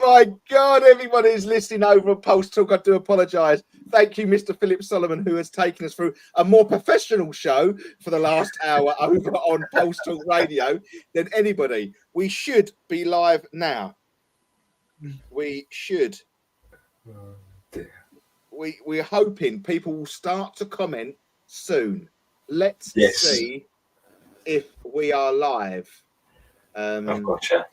My God, everyone who's listening over on Pulse Talk, I do apologise. Thank you, Mr. Philip Solomon, who has taken us through a more professional show for the last hour over on Pulse Talk Radio than anybody. We should be live now. We should. Oh, dear. We're hoping people will start to comment soon. Let's see if we are live. I've gotcha.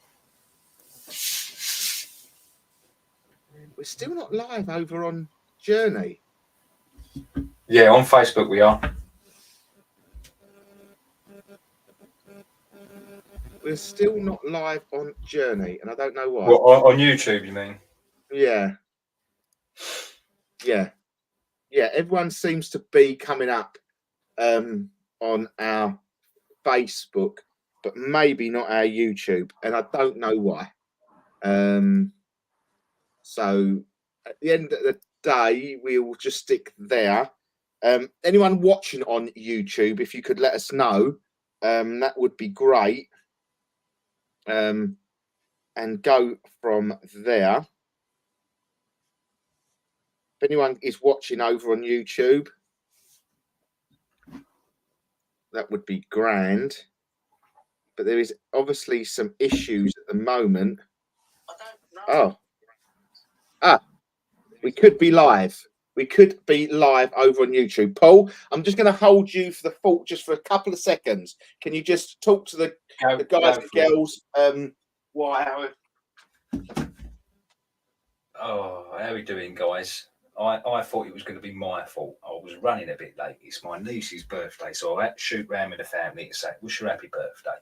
We're still not live over on Journey. Yeah, on Facebook we are. We're still not live on Journey, and I don't know why. Well, on YouTube, you mean? Yeah. Everyone seems to be coming up on our Facebook, but maybe not our YouTube, and I don't know why. So at the end of the day, we will just stick there. Anyone watching on YouTube, if you could let us know, that would be great. And go from there. If anyone is watching over on YouTube, that would be grand. But there is obviously some issues at the moment. We could be live. We could be live over on YouTube. Paul, I'm just going to hold you for the fault just for a couple of seconds. Can you just talk to the guys and girls? Why? Oh, how are we doing, guys? I thought it was going to be my fault. I was running a bit late. It's my niece's birthday, so I had to shoot round with the family to say, wish her happy birthday.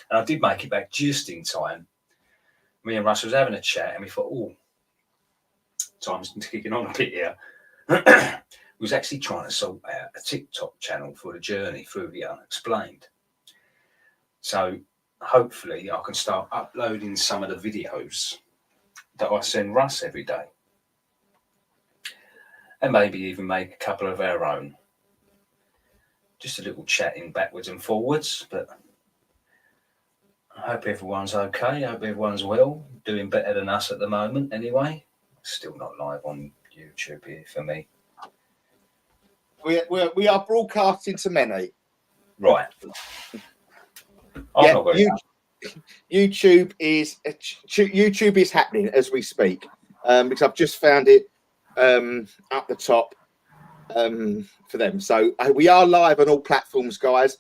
And I did make it back just in time. Me and Russ was having a chat, and we thought, time's kicking on a bit here. We was actually trying to sort out a TikTok channel for the journey through the unexplained. So hopefully I can start uploading some of the videos that I send Russ every day. And maybe even make a couple of our own. Just a little chatting backwards and forwards, but I hope everyone's okay. I hope everyone's well, doing better than us at the moment anyway. Still not live on YouTube here for me. We are broadcasting to many. Right. YouTube is happening as we speak, because I've just found it up the top for them. So we are live on all platforms, guys.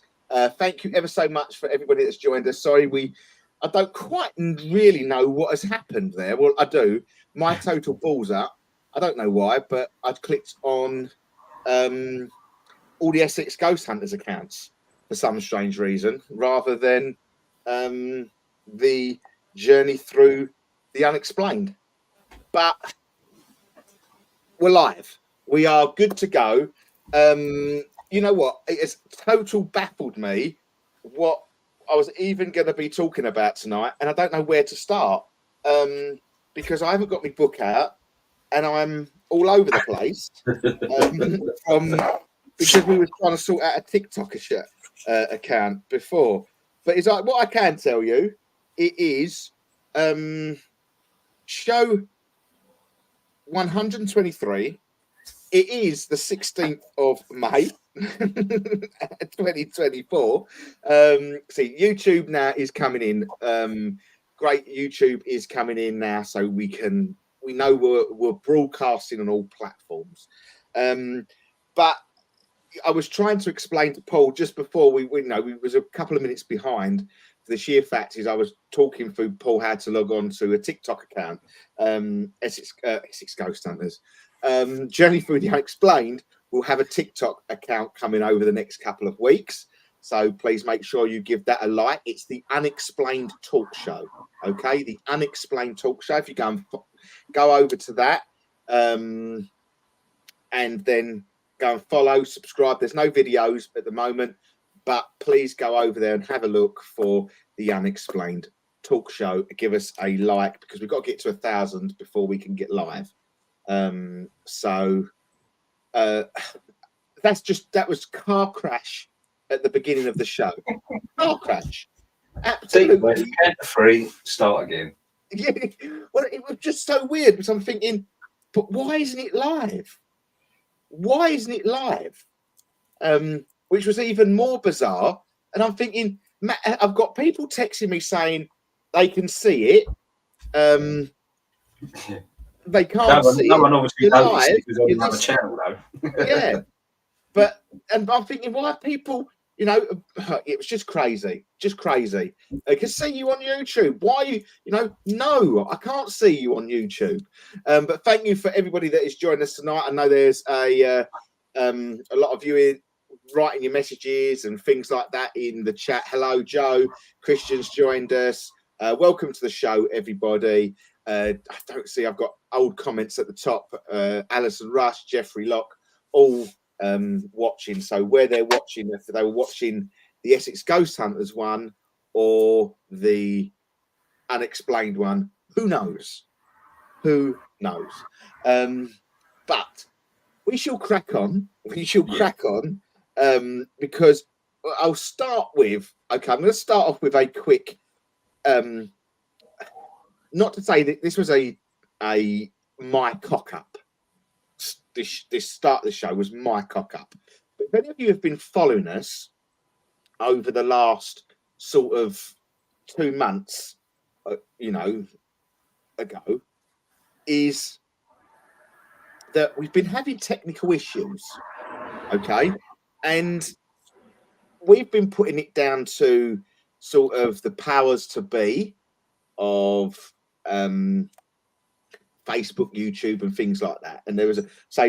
Thank you ever so much for everybody that's joined us. Sorry, I don't quite really know what has happened there. Well, I do. My total balls up. I don't know why, but I'd clicked on all the Essex Ghost Hunters accounts for some strange reason, rather than the journey through the unexplained. But we're live. We are good to go. You know what? It has total baffled me what I was even going to be talking about tonight, and I don't know where to start because I haven't got my book out, and I'm all over the place because we were trying to sort out a TikTok account before. But it's like, what I can tell you, it is show 123. It is the 16th of May, 2024. See, YouTube now is coming in. Great, YouTube is coming in now, so we know we're broadcasting on all platforms. But I was trying to explain to Paul just before we was a couple of minutes behind. The sheer fact is I was talking through Paul how to log on to a TikTok account, Essex Ghost Hunters. Journey Through the Unexplained will have a TikTok account coming over the next couple of weeks. So please make sure you give that a like. It's the Unexplained Talk Show. Okay, the Unexplained Talk Show. If you go over to that and then go and follow, subscribe. There's no videos at the moment, but please go over there and have a look for the Unexplained Talk Show. Give us a like because we've got to get to 1,000 before we can get live. That was car crash at the beginning of the show. Car crash. Absolutely. Free, start again. Yeah, well, it was just so weird because I'm thinking, but why isn't it live? Why isn't it live? Which was even more bizarre. And I'm thinking, Matt, I've got people texting me saying they can see it. They can't see no it. one obviously You're noticed live. it was on You're another listening. channel, though. Yeah. And I'm thinking, why are people, you know, it was just crazy. I can see you on YouTube. Why are you, you know, no, I can't see you on YouTube. But thank you for everybody that is joining us tonight. I know there's a lot of you writing your messages and things like that in the chat. Hello, Joe. Christian's joined us. Welcome to the show, everybody. I don't see, I've got old comments at the top. Alison Rush, Jeffrey Locke, all watching. So where they're watching, if they were watching the Essex Ghost Hunters one or the Unexplained one, who knows? But we shall crack on. Because I'll start with, okay, I'm going to start off with a quick, not to say that this was a my cock up. This start of the show was my cock up. But if any of you have been following us over the last sort of 2 months, you know, ago, is that we've been having technical issues, okay? And we've been putting it down to sort of the powers to be of Facebook, YouTube, and things like that. And there was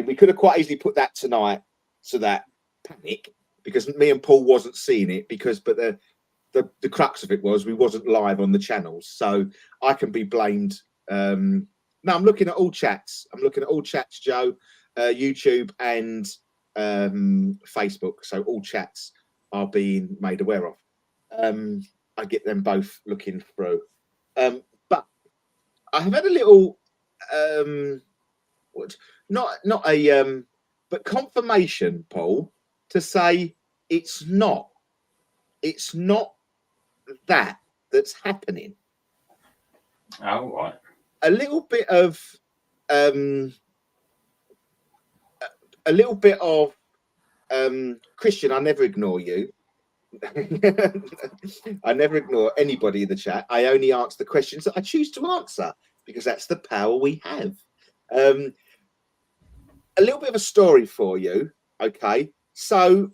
we could have quite easily put that tonight so that panic, because me and Paul wasn't seeing it, but the crux of it was we wasn't live on the channels, so I can be blamed. No, I'm looking at all chats. Joe, YouTube and Facebook. So all chats are being made aware of. I get them both looking through. But I have had a little but confirmation, Paul, to say it's not that's happening. Oh, right. A little bit of Christian, I never ignore you. I never ignore anybody in the chat. I only answer the questions that I choose to answer, because that's the power we have. A little bit of a story for you. Okay. So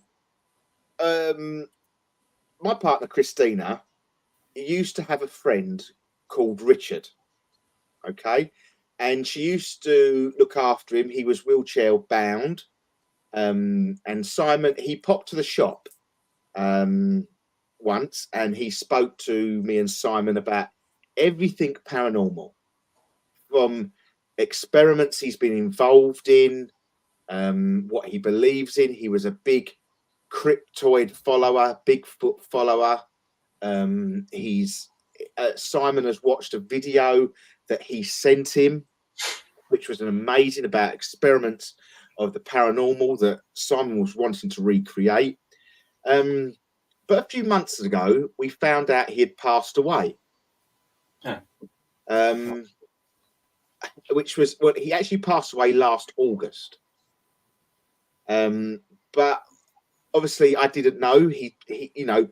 my partner Christina used to have a friend called Richard. Okay. And she used to look after him. He was wheelchair bound. And Simon, he popped to the shop once, and he spoke to me and Simon about everything paranormal, from experiments he's been involved in, what he believes in. He was a big cryptoid follower, Bigfoot follower. Simon has watched a video that he sent him, which was an amazing, about experiments of the paranormal that Simon was wanting to recreate. But a few months ago, we found out he had passed away. Yeah. Which was, well, he actually passed away last August. But obviously, I didn't know. He, you know,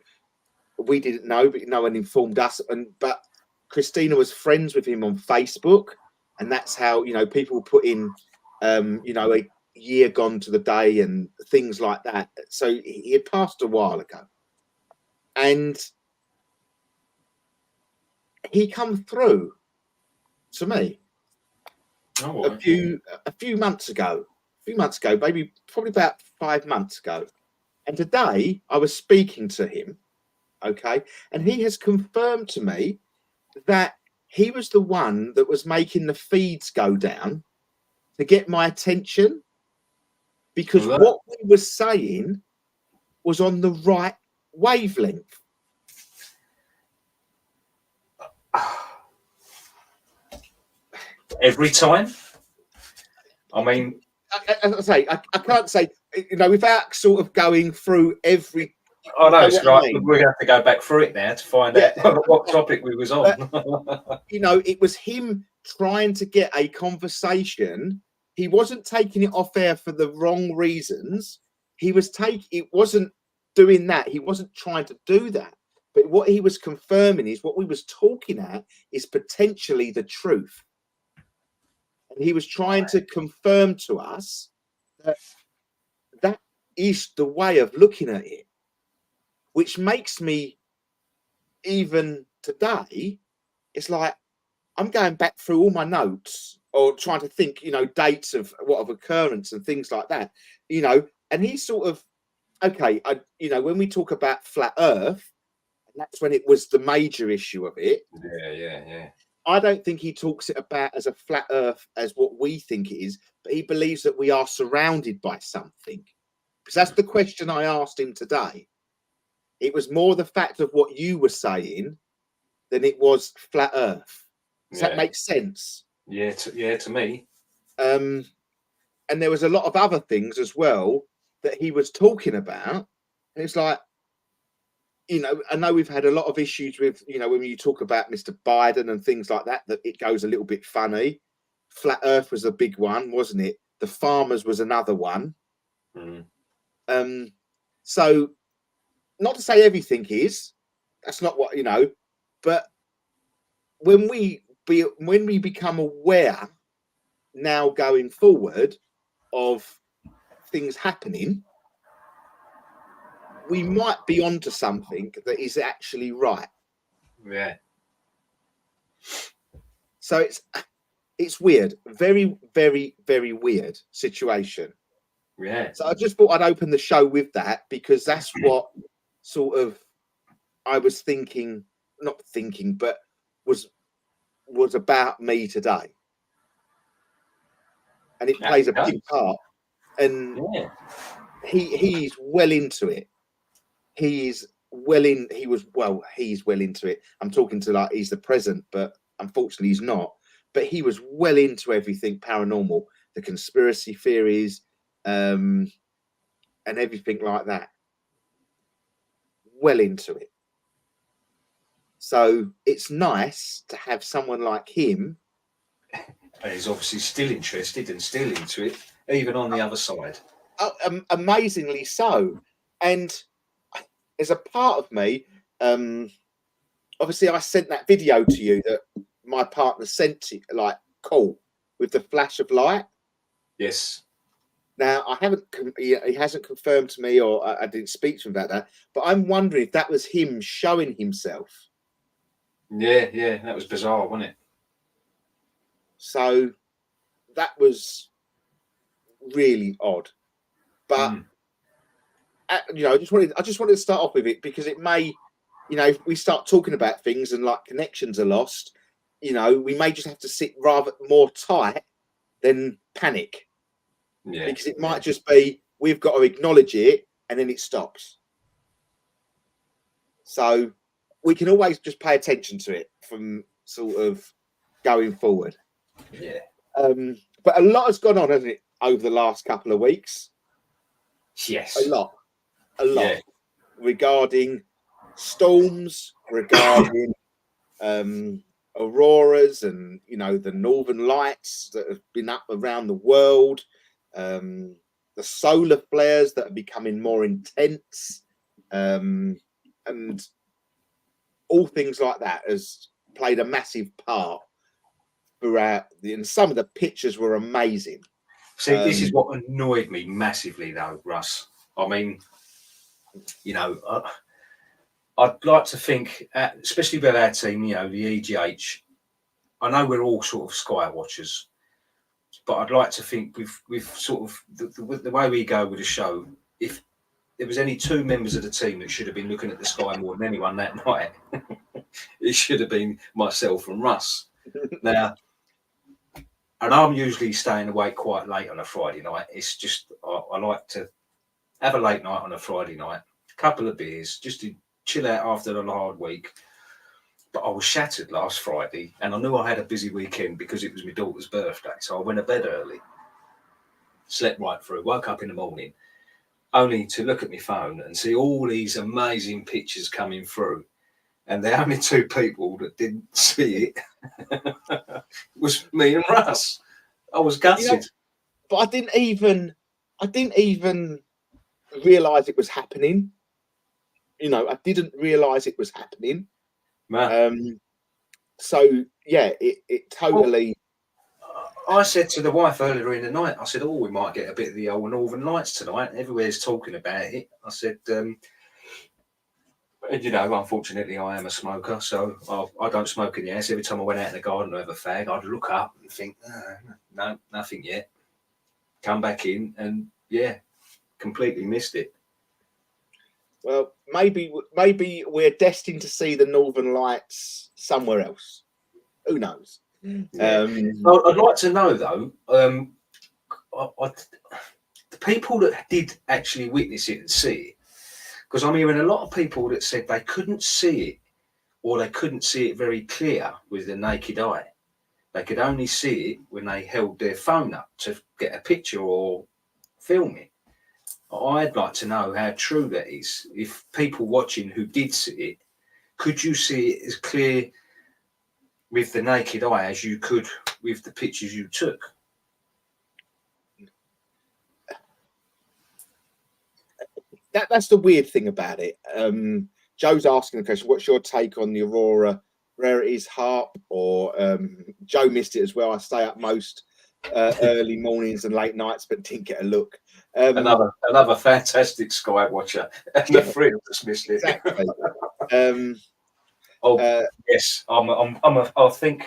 we didn't know, but no one informed us. But Christina was friends with him on Facebook, and that's how, you know, people put in, you know, a year gone to the day and things like that. So he had passed a while ago, and he come through to me a few months ago, maybe probably about 5 months ago. And today I was speaking to him, okay, and he has confirmed to me that he was the one that was making the feeds go down to get my attention, because what we were saying was on the right wavelength. Every time? I mean, as I say, I can't say, you know, without sort of going through every, I know, You know it's what I like mean? we have to go back through it now to find Yeah. out what topic we was on. You know, it was him trying to get a conversation. He wasn't taking it off air for the wrong reasons. It wasn't doing that. He wasn't trying to do that. But what he was confirming is what we was talking at is potentially the truth. And he was trying to confirm to us that that is the way of looking at it, which makes me, even today, it's like I'm going back through all my notes or trying to think, you know, dates of what have occurrence and things like that, you know. And he's sort of, okay, you know, when we talk about flat Earth, that's when it was the major issue of it. Yeah. I don't think he talks it about as a flat Earth as what we think it is, but he believes that we are surrounded by something. Because that's the question I asked him today. It was more the fact of what you were saying than it was flat Earth. Does that make sense? Yeah, to me. And there was a lot of other things as well that he was talking about. And it's like, you know, I know we've had a lot of issues with, you know, when you talk about Mr. Biden and things like that, that it goes a little bit funny. Flat Earth was a big one, wasn't it? The farmers was another one. So not to say everything is, that's not what, you know, but when we become aware now going forward of things happening, we might be onto something that is actually right. Yeah. So it's weird, very, very, very weird situation. Yeah. So I just thought I'd open the show with that because that's what sort of I was thinking, not thinking, but was about me today. And it plays a big part. And he's well into it. He's well into it. I'm talking to, like, he's the present, but unfortunately he's not. But he was well into everything paranormal, the conspiracy theories, and everything like that. Well into it. So it's nice to have someone like him. And he's obviously still interested and still into it, even on the other side. Amazingly so. And there's a part of me, obviously I sent that video to you that my partner sent to, like, cool, with the flash of light. Yes. Now he hasn't confirmed to me, or I didn't speak to him about that, but I'm wondering if that was him showing himself. Yeah, that was bizarre, wasn't it? So that was really odd. But you know, I just wanted to start off with it because it may, you know, if we start talking about things and like connections are lost, you know, we may just have to sit rather more tight than panic. Yeah. Because it might just be we've got to acknowledge it and then it stops. So we can always just pay attention to it from sort of going forward. Yeah. But a lot has gone on, hasn't it, over the last couple of weeks? Yes. A lot. Regarding storms, regarding auroras, and, you know, the northern lights that have been up around the world, the solar flares that are becoming more intense, and all things like that has played a massive part throughout. And some of the pictures were amazing. See, this is what annoyed me massively, though, Russ. I mean, you know, I'd like to think, especially with our team, you know, the EGH, I know we're all sort of sky watchers, but I'd like to think we've sort of, the way we go with the show, if there was any two members of the team that should have been looking at the sky more than anyone that night, it should have been myself and Russ. Now, and I'm usually staying awake quite late on a Friday night. It's just, I like to have a late night on a Friday night, a couple of beers, just to chill out after a hard week. But I was shattered last Friday, and I knew I had a busy weekend because it was my daughter's birthday. So I went to bed early, slept right through, woke up in the morning, only to look at my phone and see all these amazing pictures coming through. And the only two people that didn't see it was me and Russ. I was gutted. But I didn't even realise it was happening. I didn't realise it was happening. So yeah, it totally. I said to the wife earlier in the night, I said, "Oh, we might get a bit of the old Northern Lights tonight. Everywhere's talking about it." I said, and unfortunately, I am a smoker, so I don't smoke in the house. Every time I went out in the garden to have a fag, I'd look up and think, no, nothing yet. Come back in, and yeah, completely missed it. Well, maybe we're destined to see the Northern Lights somewhere else. Who knows? Yeah. I'd like to know though, the people that did actually witness it and see it, because I'm hearing a lot of people that said they couldn't see it, or they couldn't see it very clear with the naked eye. They could only see it when they held their phone up to get a picture or film it. I'd like to know how true that is. If people watching who did see it, could you see it as clear with the naked eye as you could with the pictures you took? That's the weird thing about it. Joe's asking the question, what's your take on the Aurora Rarities harp? Or Joe missed it as well. I stay up most early mornings and late nights, but didn't get a look. Another fantastic sky watcher. And the friend just missed it. Exactly. Yes, I think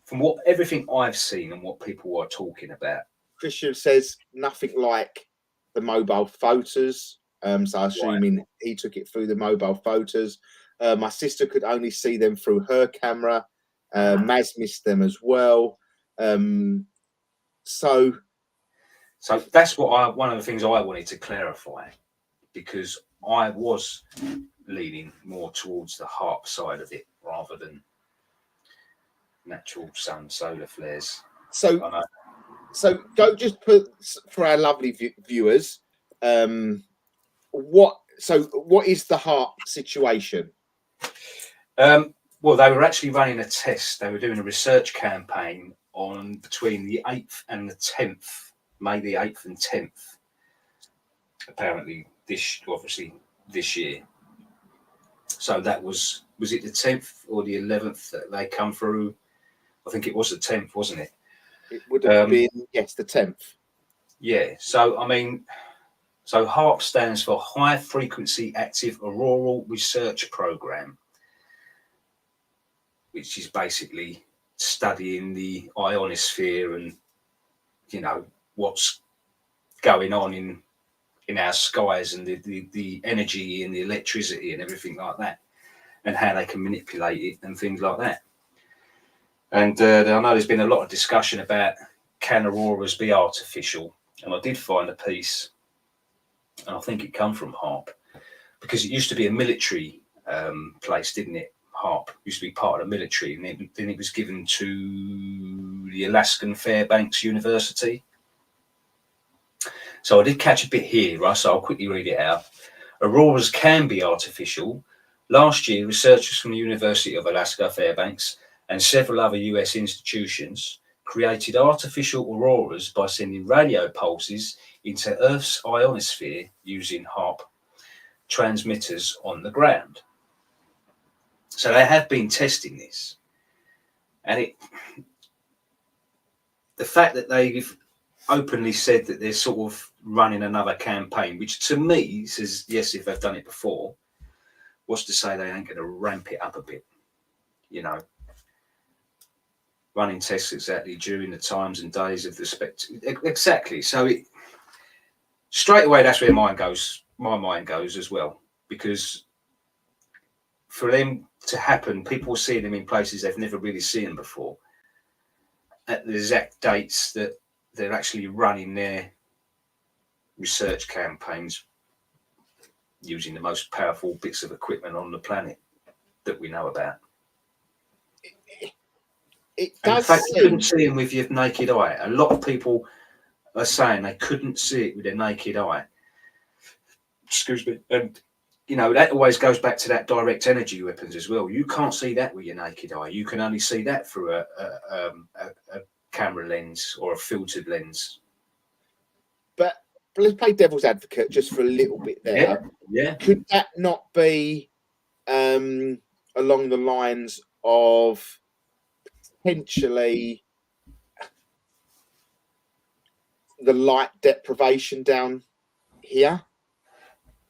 from everything I've seen and what people are talking about. Christian says nothing like the mobile photos. So assuming he took it through the mobile photos. My sister could only see them through her camera. Maz missed them as well. So that's one of the things I wanted to clarify, because I was leaning more towards the harp side of it rather than natural sun solar flares. So go just put for our lovely viewers. What is the harp situation? Well, they were actually running a test. They were doing a research campaign on between the 8th and the 10th, May the 8th and 10th. Apparently, this year. So that was it the 10th or the 11th that they come through? I think it was the 10th, wasn't it? It would have been, yes, the 10th. Yeah. So HARP stands for High Frequency Active Auroral Research Program, which is basically studying the ionosphere and what's going on in our skies and the energy and the electricity and everything like that, and how they can manipulate it and things like that. And I know there's been a lot of discussion about, can auroras be artificial? And I did find a piece, and I think it come from HARP, because it used to be a military place, didn't it? HARP used to be part of the military, and then it was given to the Alaskan Fairbanks University. So I did catch a bit here, Russ, so I'll quickly read it out. Auroras can be artificial. Last year, researchers from the University of Alaska Fairbanks and several other US institutions created artificial auroras by sending radio pulses into Earth's ionosphere using HARP transmitters on the ground. So they have been testing this. And the fact that they've openly said that they're sort of running another campaign, which to me says, yes, if they've done it before, what's to say they ain't going to ramp it up a bit, running tests exactly during the times and days of the exactly. So straight away, that's where my mind goes as well, because for them to happen, people see them in places they've never really seen them before at the exact dates that they're actually running their research campaigns using the most powerful bits of equipment on the planet that we know about. It does. In fact, you couldn't see them with your naked eye. A lot of people are saying they couldn't see it with their naked eye. Excuse me. And you know, that always goes back to that direct energy weapons as well. You can't see that with your naked eye. You can only see that through a camera lens or a filtered lens. But let's play devil's advocate just for a little bit there. Yeah. Could that not be along the lines of potentially the light deprivation down here?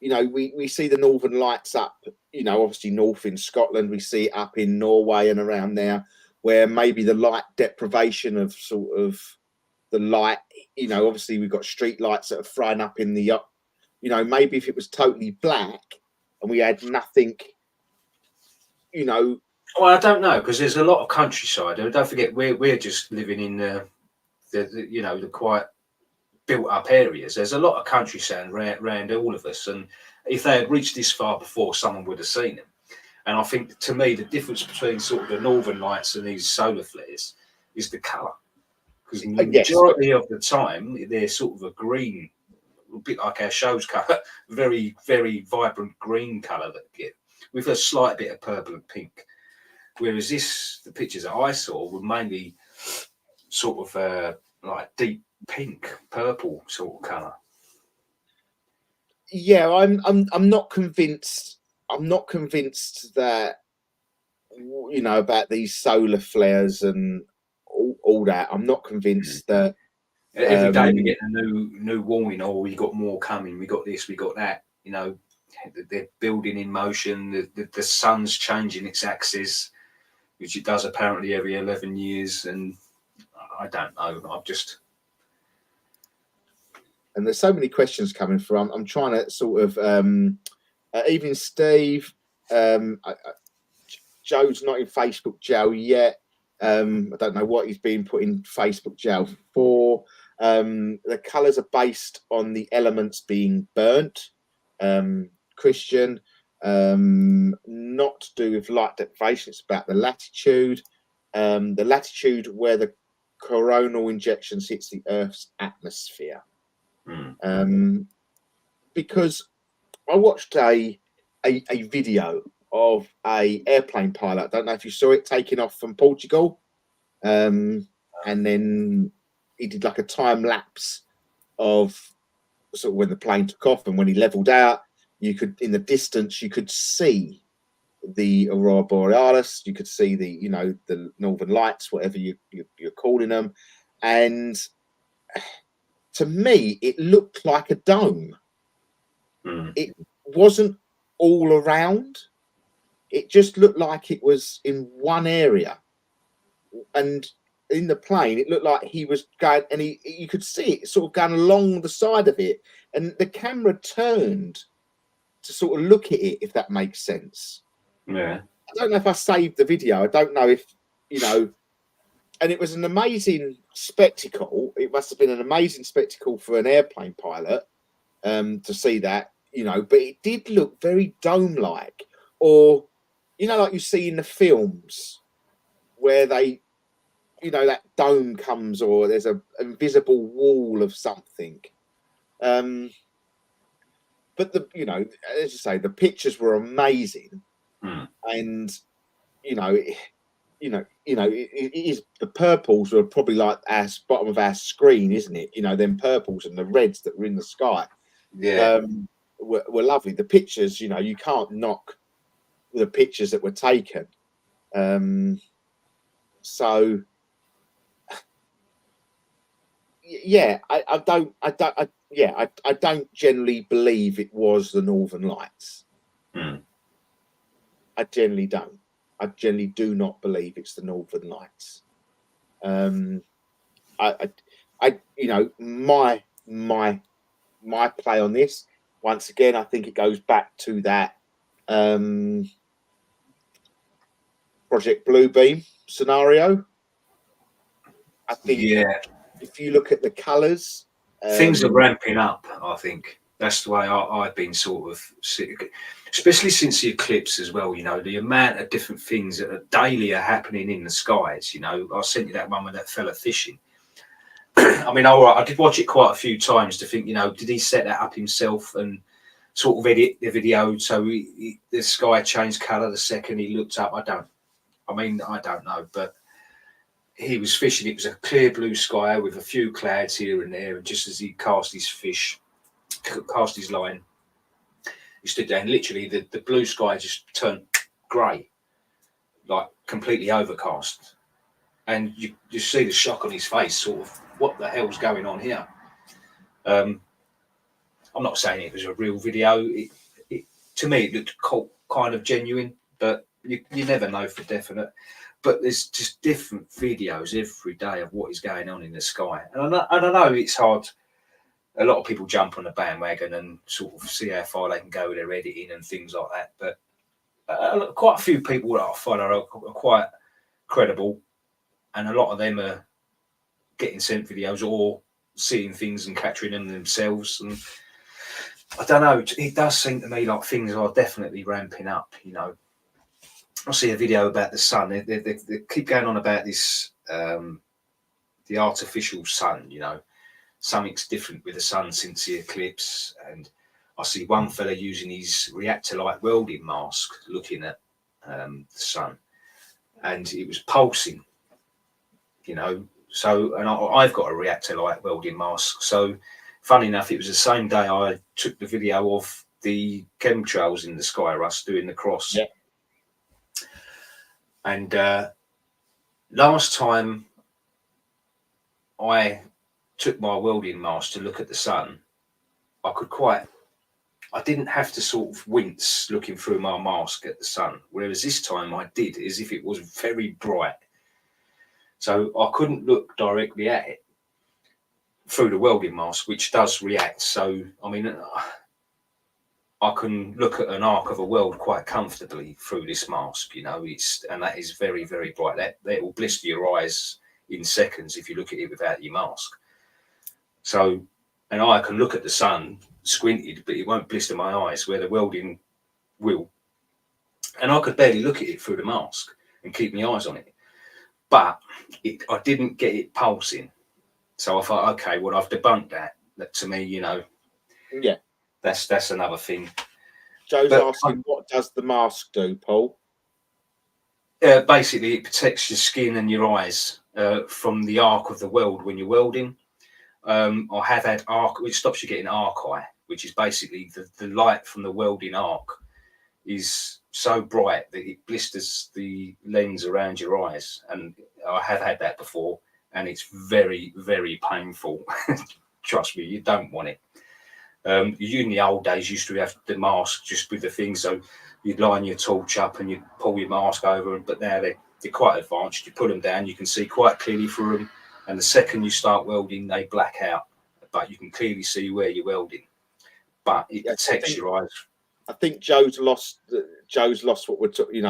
You know, we see the northern lights up, you know, obviously north in Scotland, we see it up in Norway and around there, where maybe the light deprivation of sort of the light, you know, obviously we've got street lights that are thrown up in the up, you know, maybe if it was totally black and we had nothing, you know. Well, I don't know, because there's a lot of countryside. Don't forget, we're just living in the you know, the quite built up areas. There's a lot of countryside around all of us, and if they had reached this far before, someone would have seen them. And I think, to me, the difference between sort of the northern lights and these solar flares is the colour, because the majority of the time they're sort of a green, a bit like our show's colour, very, very vibrant green colour that get with a slight bit of purple and pink. Whereas the pictures that I saw were mainly sort of like deep pink, purple sort of colour. Yeah, I'm not convinced. I'm not convinced that, you know, about these solar flares and all that. I'm not convinced that every day we get a new warning. Oh, we got more coming. We got this. We got that. You know, they're building in motion. The sun's changing its axis, which it does apparently every 11 years. And I don't know. I've just. And there's so many questions coming through. I'm trying to sort of even Steve. Joe's not in Facebook jail yet. I don't know what he's being put in Facebook jail for. The colours are based on the elements being burnt. Christian, not to do with light deprivation. It's about the latitude where the coronal injections hits the Earth's atmosphere. Because I watched a video of a airplane pilot. I don't know if you saw it, taking off from Portugal, and then he did like a time lapse of sort of when the plane took off and when he leveled out. You could, in the distance, you could see the aurora borealis. You could see the, you know, the northern lights, whatever you're calling them, and to me, it looked like a dome. It wasn't all around. It just looked like it was in one area. And in the plane, it looked like he was going, and you could see it sort of going along the side of it. And the camera turned to sort of look at it, if that makes sense. Yeah. I don't know if I saved the video. I don't know if, you know, and it was an amazing spectacle. It must have been an amazing spectacle for an airplane pilot to see that, you know, but it did look very dome-like, or, you know, like you see in the films where they, you know, that dome comes, or there's an invisible wall of something. But you know, as you say, the pictures were amazing, and you know, it is, the purples were probably like our bottom of our screen, isn't it? You know, them purples and the reds that were in the sky, were lovely. The pictures, you know, you can't knock the pictures that were taken. So yeah, I don't generally believe it was the Northern Lights. I generally don't. I generally do not believe it's the Northern Lights. You know, my play on this, once again, I think it goes back to that Project Bluebeam scenario. I think if you look at the colours, things are ramping up. I think that's the way I've been sort of, especially since the eclipse as well. You know, the amount of different things that are daily are happening in the skies. You know, I sent you that one with that fella fishing. I mean, all right, I did watch it quite a few times to think, did he set that up himself and sort of edit the video so the sky changed colour the second he looked up? I don't know, but he was fishing. It was a clear blue sky with a few clouds here and there, and just as he cast his line, he stood there, and literally the blue sky just turned grey, like completely overcast. And you see the shock on his face, sort of, what the hell's going on here? I'm not saying it was a real video. To me, it looked kind of genuine, but you never know for definite. But there's just different videos every day of what is going on in the sky. And I know it's hard. A lot of people jump on the bandwagon and sort of see how far they can go with their editing and things like that. But quite a few people that I follow are quite credible. And a lot of them are getting sent videos or seeing things and capturing them themselves. And I don't know, it does seem to me like things are definitely ramping up, I see a video about the sun. They keep going on about this, the artificial sun, something's different with the sun since the eclipse. And I see one fella using his reactor light welding mask looking at the sun, and it was pulsing, So, and I've got a reactor light welding mask. So, funny enough, it was the same day I took the video of the chemtrails in the sky, Russ, doing the cross. Yeah. And last time I took my welding mask to look at the sun, I didn't have to sort of wince looking through my mask at the sun. Whereas this time I did, as if it was very bright. So I couldn't look directly at it through the welding mask, which does react. So, I mean, I can look at an arc of a weld quite comfortably through this mask, and that is very, very bright. That will blister your eyes in seconds if you look at it without your mask. So, and I can look at the sun squinted, but it won't blister my eyes, where the welding will. And I could barely look at it through the mask and keep my eyes on it. But I didn't get it pulsing. So I thought, okay, well, I've debunked that. That to me, Yeah. That's another thing. Joe's asking, what does the mask do, Paul? Basically, it protects your skin and your eyes from the arc of the weld when you're welding. I have had arc, which stops you getting arc eye, which is basically the light from the welding arc is so bright that it blisters the lens around your eyes. And I have had that before, and it's very, very painful. Trust me, you don't want it. You in the old days used to have the mask just with the thing, so you'd line your torch up and you'd pull your mask over, but now they're quite advanced. You put them down, you can see quite clearly through them, and the second you start welding, they black out, but you can clearly see where you're welding. But it protects your eyes. I think Joe's lost what we're talking.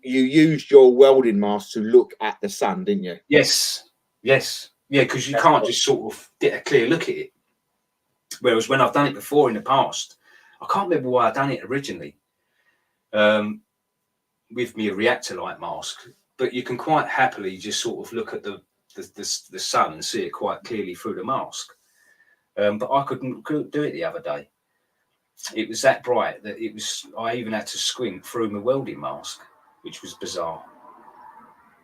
You used your welding mask to look at the sun, didn't you? Yes, yeah, because you can't just sort of get a clear look at it. Whereas when I've done it before in the past, I can't remember why I done it originally with me a reactor light mask, but you can quite happily just sort of look at the sun and see it quite clearly through the mask. But I couldn't do it the other day. It was that bright that I even had to squint through my welding mask, which was bizarre.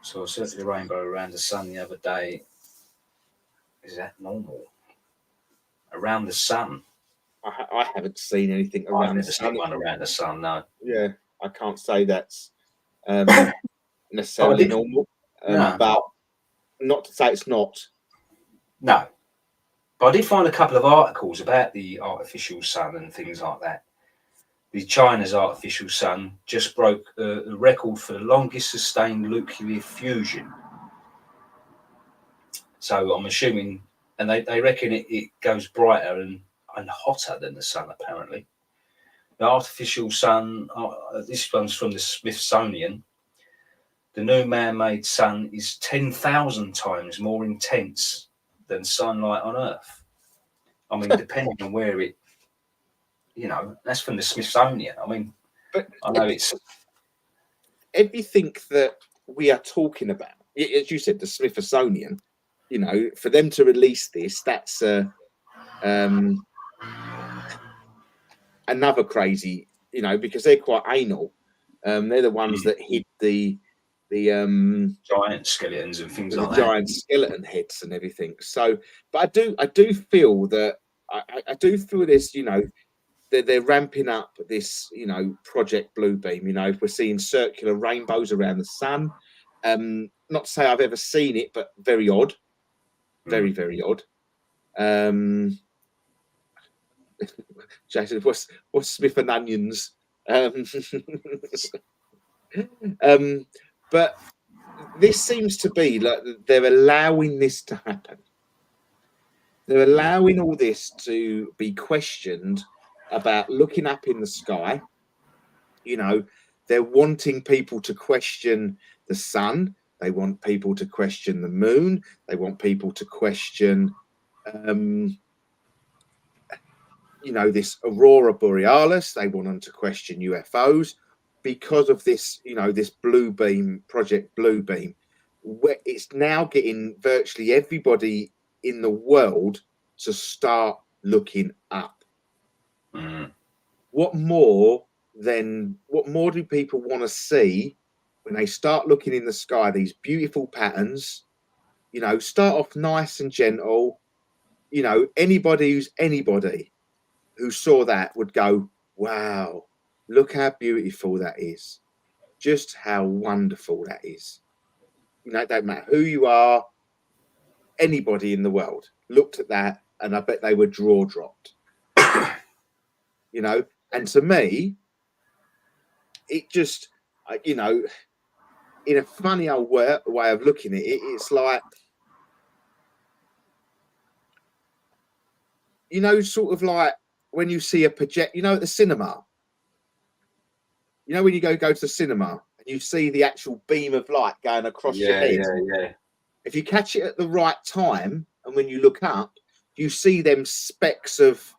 So I searched the rainbow around the sun the other day. Is that normal? Around the sun? I haven't seen anything around the sun. One around the sun, no. Yeah, I can't say that's necessarily normal, no. but not to say it's not. No. But I did find a couple of articles about the artificial sun and things like that. The China's artificial sun just broke the record for the longest sustained nuclear fusion. So I'm assuming, and they reckon it goes brighter and hotter than the sun, apparently. The artificial sun, this one's from the Smithsonian. The new man-made sun is 10,000 times more intense than sunlight on Earth. I mean, depending on where it, that's from the Smithsonian. I mean, but I know it's everything that we are talking about, as you said, the Smithsonian. you know, for them to release this, that's another crazy, you know, because they're quite anal. They're the ones that hid the giant skeletons and things the like that. giant skeleton heads and everything. So, but I do feel that I do feel this, you know, they're ramping up this, you know, Project Bluebeam. You know, we're seeing circular rainbows around the sun. Not to say I've ever seen it, but very odd, very very odd. Jason, what's Smith and Onions? But this seems to be like they're allowing this to happen. They're allowing all this to be questioned about looking up in the sky. You know, they're wanting people to question the sun. They want people to question the moon. They want people to question, you know, this aurora borealis. They want them to question UFOs because of this, you know, this blue beam, Project Bluebeam, where it's now getting virtually everybody in the world to start looking up. What more do people want to see when they start looking in the sky? These beautiful patterns, you know, start off nice and gentle. You know, anybody who saw that would go, wow, look how beautiful that is. Just how wonderful that is. You know, it don't matter who you are, anybody in the world looked at that and I bet they were jaw dropped. You know, and to me, it just, you know, in a funny old way of looking at it, it's like, you know, sort of like when you see a project, you know, at the cinema, you know, when you go to the cinema and you see the actual beam of light going across your head. Yeah. If you catch it at the right time, and when you look up, you see them specks of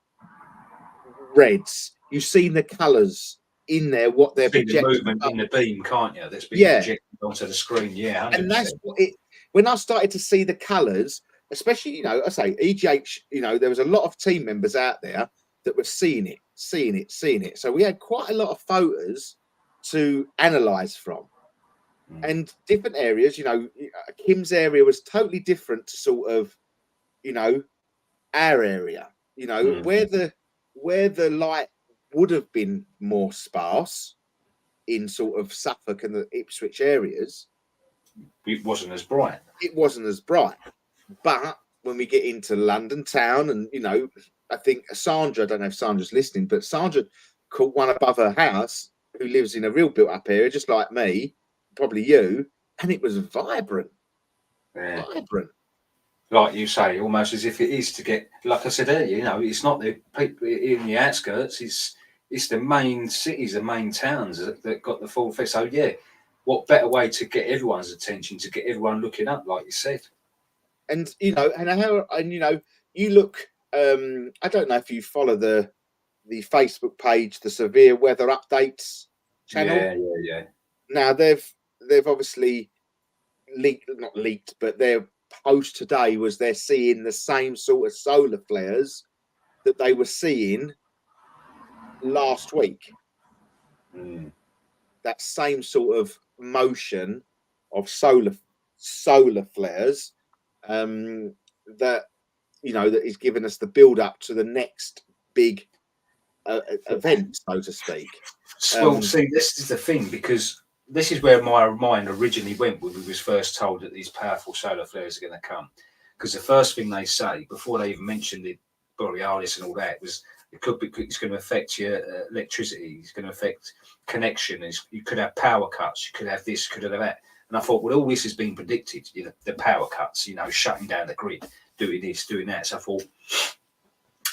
reds. You see the colours in there, what they're See the projecting. movement in the beam, can't you? That's being projected onto the screen. Yeah, 100%. And that's what it. When I started to see the colours, especially, you know, I say EGH, you know, there was a lot of team members out there that were seeing it. So we had quite a lot of photos to analyse from. And different areas, you know, Kim's area was totally different to sort of, you know, our area. You know, where the light would have been more sparse in sort of Suffolk and the Ipswich areas, it wasn't as bright. It wasn't as bright. But when we get into London town, and you know, I think Sandra, I don't know if Sandra's listening, but Sandra caught one above her house who lives in a real built-up area, just like me, probably you, and it was vibrant. Yeah. Vibrant. Like you say, almost as if it is to get, like I said earlier, you know, it's not the people in the outskirts, it's the main cities, the main towns that got the full effect. So yeah, what better way to get everyone's attention, to get everyone looking up, like you said. And you know, and you know, you look. I don't know if you follow the Facebook page, the Severe Weather Updates channel. Yeah. Now they've obviously not leaked, but their post today was they're seeing the same sort of solar flares that they were seeing last week. That same sort of motion of solar flares, that, you know, that is giving us the build up to the next big event, so to speak. Well, see, this is the thing, because this is where my mind originally went when we was first told that these powerful solar flares are going to come. Because the first thing they say, before they even mentioned the borealis and all that, was it's going to affect your electricity, it's going to affect connection, you could have power cuts, you could have this, you could have that. And I thought, well, all this has been predicted, you know, the power cuts, you know, shutting down the grid, doing this, doing that. So I thought,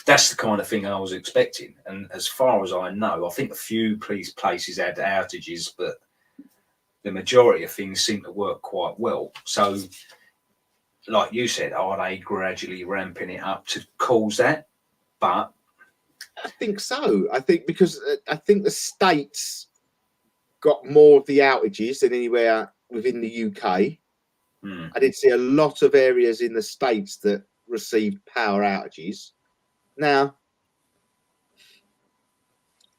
that's the kind of thing I was expecting. And as far as I know, I think a few places had outages, but the majority of things seem to work quite well. So, like you said, are they gradually ramping it up to cause that? But I think so. I think because I think the States got more of the outages than anywhere within the UK. Mm. I did see a lot of areas in the States that received power outages. Now,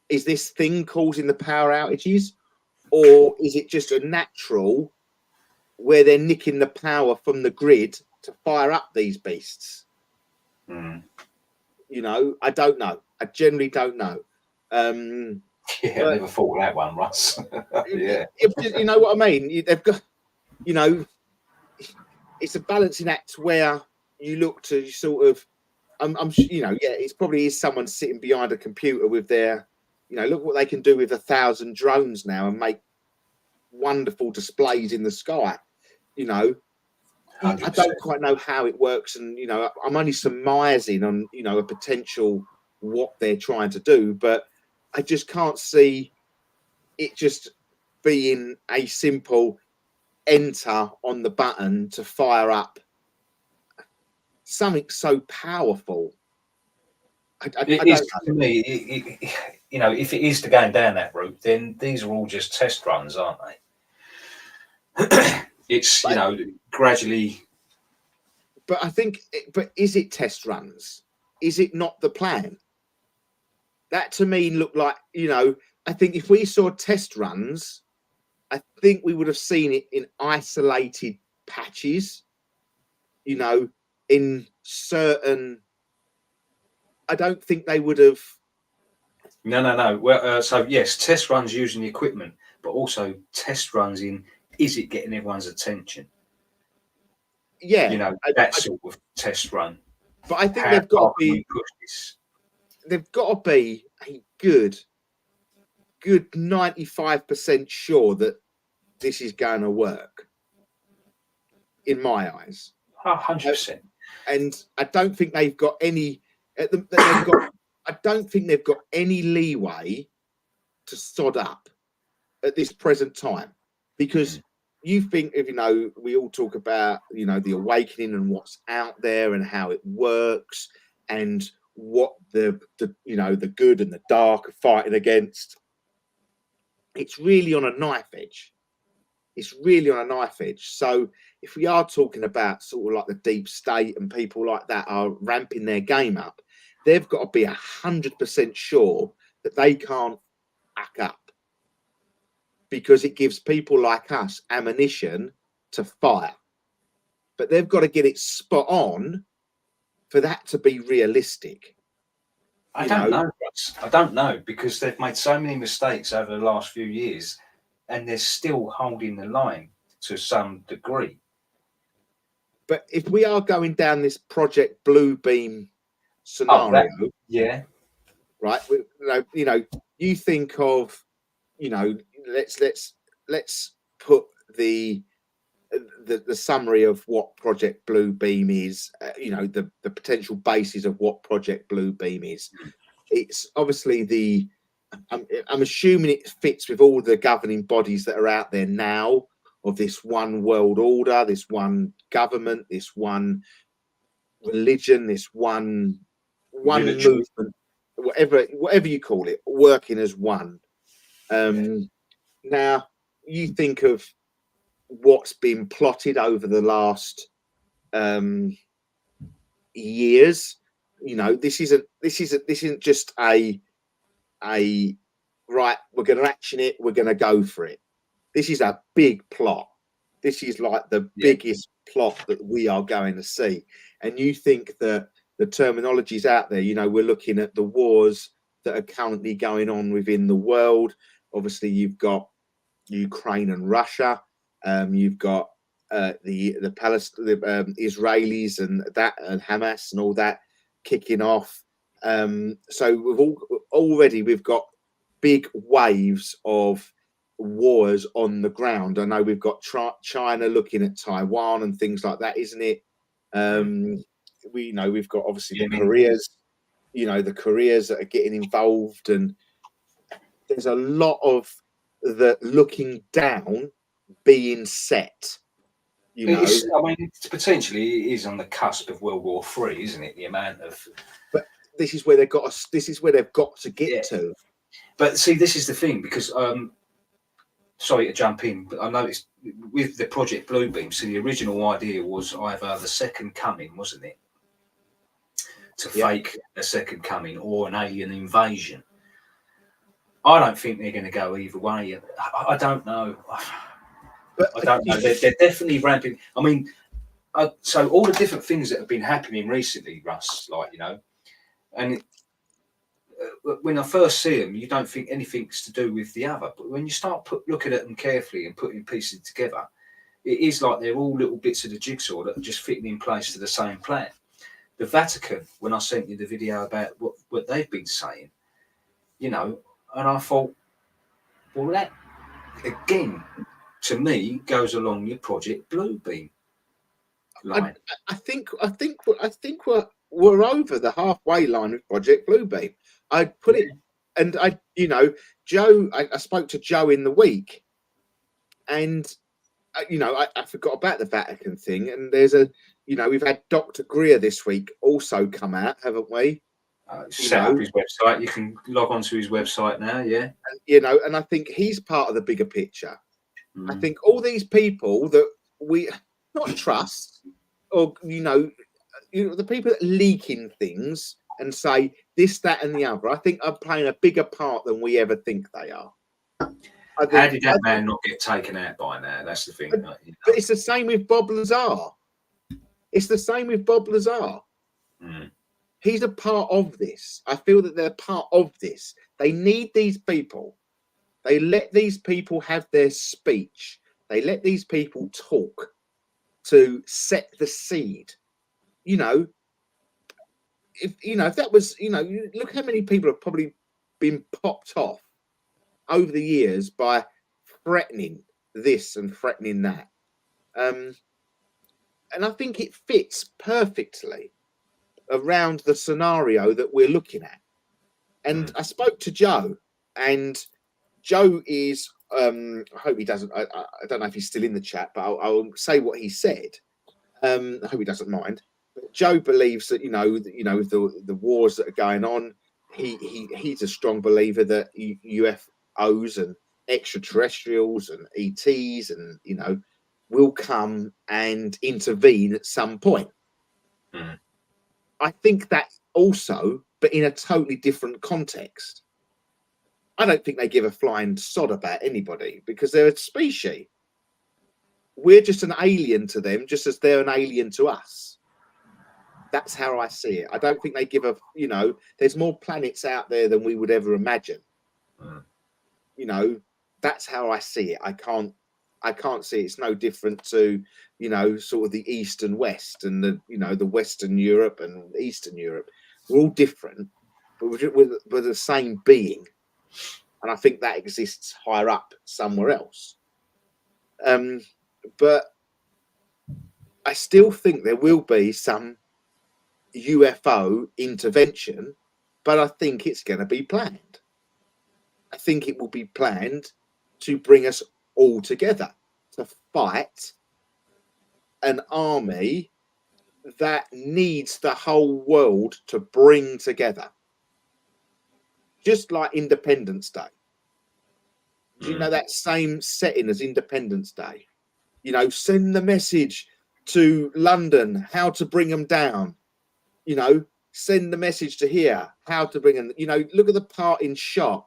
is this thing causing the power outages, or is it just a natural where they're nicking the power from the grid to fire up these beasts? Mm. You know, I don't know. I generally don't know. Yeah, I never thought of that one, Russ. Yeah. You know what I mean? They've got, you know, it's a balancing act where you look to sort of, you know, yeah, it's probably is someone sitting behind a computer with their, you know, look what they can do with 1,000 drones now and make wonderful displays in the sky. You know, I 100%. don't quite know how it works, and you know, I'm only surmising on, you know, a potential what they're trying to do, but I just can't see it just being a simple enter on the button to fire up something so powerful. I It don't is know. to me. You know, if it is to going down that route, then these are all just test runs, aren't they? It's, you know, gradually. But I think, but is it test runs? Is it not the plan? That to me looked like, you know, I think if we saw test runs, I think we would have seen it in isolated patches, you know, in certain. I don't think they would have. No. Well, so yes, test runs using the equipment, but also test runs in, is it getting everyone's attention? Yeah, You know, that sort of test run. but I think How they've got to far can be. we push this? They've got to be a good 95% sure that this is going to work. In my eyes, 100%. and I don't think they've got any. They've got. I don't think they've got any leeway to sod up at this present time, because you think, if you know, we all talk about, you know, the awakening and what's out there and how it works and what the you know, the good and the dark are fighting against. It's really on a knife edge. It's really on a knife edge. So if we are talking about sort of like the deep state and people like that are ramping their game up, they've got to be 100% sure that they can't act up, because it gives people like us ammunition to fire. But they've got to get it spot on for that to be realistic. I don't know, Russ. I don't know, because they've made so many mistakes over the last few years, and they're still holding the line to some degree. But if we are going down this Project Bluebeam scenario, yeah, right? You know, you think of, you know, let's put the summary of what Project Bluebeam is. You know, the potential basis of what Project Bluebeam is. It's obviously the. I'm assuming it fits with all the governing bodies that are out there now, of this one world order, this one government, this one religion, this one military. movement, whatever you call it, working as one. Now you think of what's been plotted over the last years. You know, this isn't just a right, we're going to action it, we're going to go for it. This is a big plot. This is like the biggest plot that we are going to see. And you think that the terminologies out there, you know, we're looking at the wars that are currently going on within the world. Obviously, you've got Ukraine and Russia. You've got the Israelis and that, and Hamas and all that kicking off. So we've got big waves of wars on the ground. I know we've got China looking at Taiwan and things like that, isn't it? We've got obviously the Koreas, you know, the Koreas that are getting involved, and there's a lot of the looking down being set. You know, I mean, it's potentially it is on the cusp of World War III, isn't it? The amount of. But this is where they've got to. This is where they've got to get to. But see, this is the thing, because sorry to jump in, but I noticed with the Project Bluebeam, so the original idea was either the second coming, wasn't it? To fake a second coming or an alien invasion. I don't think they're going to go either way. I don't know. But I don't know. They're definitely ramping. I mean, so all the different things that have been happening recently, Russ, like, you know, and when I first see them, you don't think anything's to do with the other. But when you start looking at them carefully and putting pieces together, it is like they're all little bits of the jigsaw that are just fitting in place to the same plan. The Vatican, when I sent you the video about what they've been saying, you know, and I thought, well, that again, to me, goes along your Project Bluebeam line. I think we're over the halfway line with Project Bluebeam. I'd put it, and Joe. I spoke to Joe in the week, and I forgot about the Vatican thing. And there's we've had Dr. Greer this week also come out, haven't we? Set up his website. You can log onto his website now, yeah. And I think he's part of the bigger picture. I think all these people that we not trust, or the people that leak in things and say this, that, and the other, I think are playing a bigger part than we ever think they are. How did that man not get taken out by now? That's the thing. But it's the same with Bob Lazar. It's the same with Bob Lazar. He's a part of this. I feel that they're part of this. They need these people. They let these people have their speech. They let these people talk to set the seed. If that was, look how many people have probably been popped off over the years by threatening this and threatening that. And I think it fits perfectly around the scenario that we're looking at. And I spoke to Joe, and Joe is, I hope he doesn't, I don't know if he's still in the chat, but I'll say what he said. I hope he doesn't mind. But Joe believes that, the wars that are going on, he's a strong believer that UFOs and extraterrestrials and ETs and, will come and intervene at some point. I think that also, but in a totally different context. I don't think they give a flying sod about anybody because they're a species. We're just an alien to them, just as they're an alien to us. That's how I see it. I don't think they give a, there's more planets out there than we would ever imagine. That's how I see it. I can't see it's no different to, sort of the East and West and the Western Europe and Eastern Europe. We're all different, but we're the same being. And I think that exists higher up somewhere else. But I still think there will be some UFO intervention, but I think it's going to be planned. I think it will be planned to bring us all together to fight an army that needs the whole world to bring together. Just like Independence Day. Do you know that same setting as Independence Day? Send the message to London, how to bring them down. Send the message to here, how to bring them. Look at the parting shot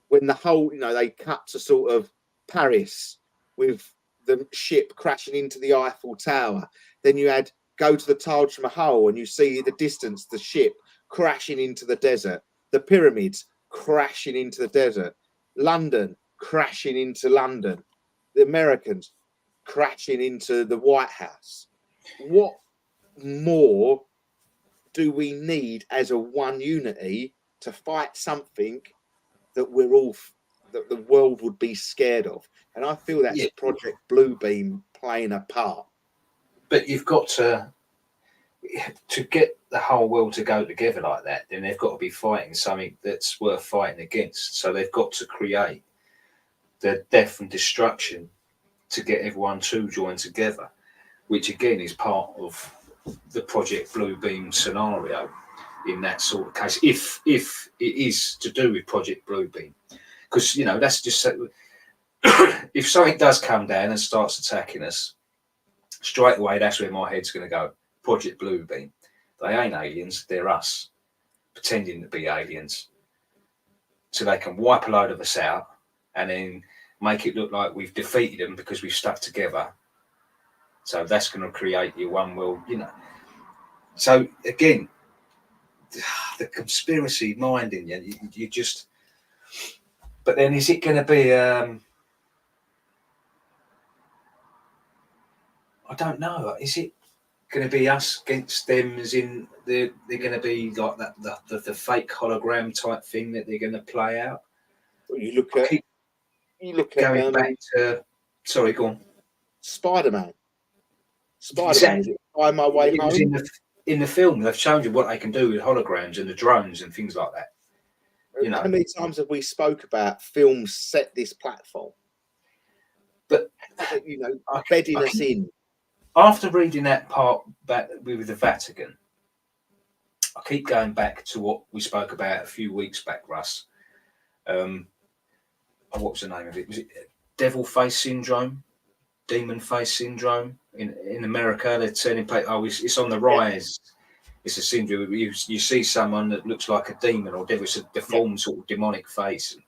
when the whole, they cut to sort of Paris with the ship crashing into the Eiffel Tower. Then you had go to the Taj Mahal and you see the distance, the ship crashing into the desert, the pyramids crashing into the desert, London crashing into London, the Americans crashing into the White House. What more do we need as a one unity to fight something that that the world would be scared of? And I feel that's Project Bluebeam playing a part. But you've got to get the whole world to go together like that, then they've got to be fighting something that's worth fighting against. So they've got to create the death and destruction to get everyone to join together, which again is part of the Project Bluebeam scenario in that sort of case, if it is to do with Project Bluebeam. Because, that's just if something does come down and starts attacking us, straight away, that's where my head's going to go. Project Bluebeam. They ain't aliens, they're us, pretending to be aliens. So they can wipe a load of us out and then make it look like we've defeated them because we've stuck together. So that's going to create your one world, So again, the conspiracy mind in you just. But then, is it going to be? I don't know. Is it going to be us against them? As in, they're going to be like that the fake hologram type thing that they're going to play out. Well, you look at going back to. Sorry, go on. Spider-Man. Spider-Man. Is it Find My Way Home? Was in the film, they've shown you what they can do with holograms and the drones and things like that. How many times have we spoke about films set this platform? But bedding us in. After reading that part back with the Vatican, I keep going back to what we spoke about a few weeks back, Russ. What was the name of it? Was it devil face syndrome? Demon face syndrome? In America, they're turning it's on the rise. Yeah. It's a syndrome. You see someone that looks like a demon or devil, it's a deformed sort of demonic face. And,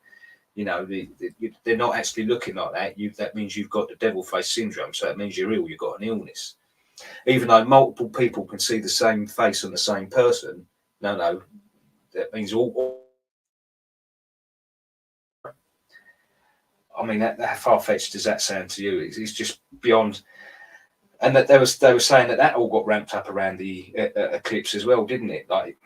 they're not actually looking like that. That means you've got the devil face syndrome. So that means you're ill. You've got an illness. Even though multiple people can see the same face on the same person, no, that means all. I mean, how far-fetched does that sound to you? It's just beyond. And that they were saying that all got ramped up around the eclipse as well, didn't it? Like,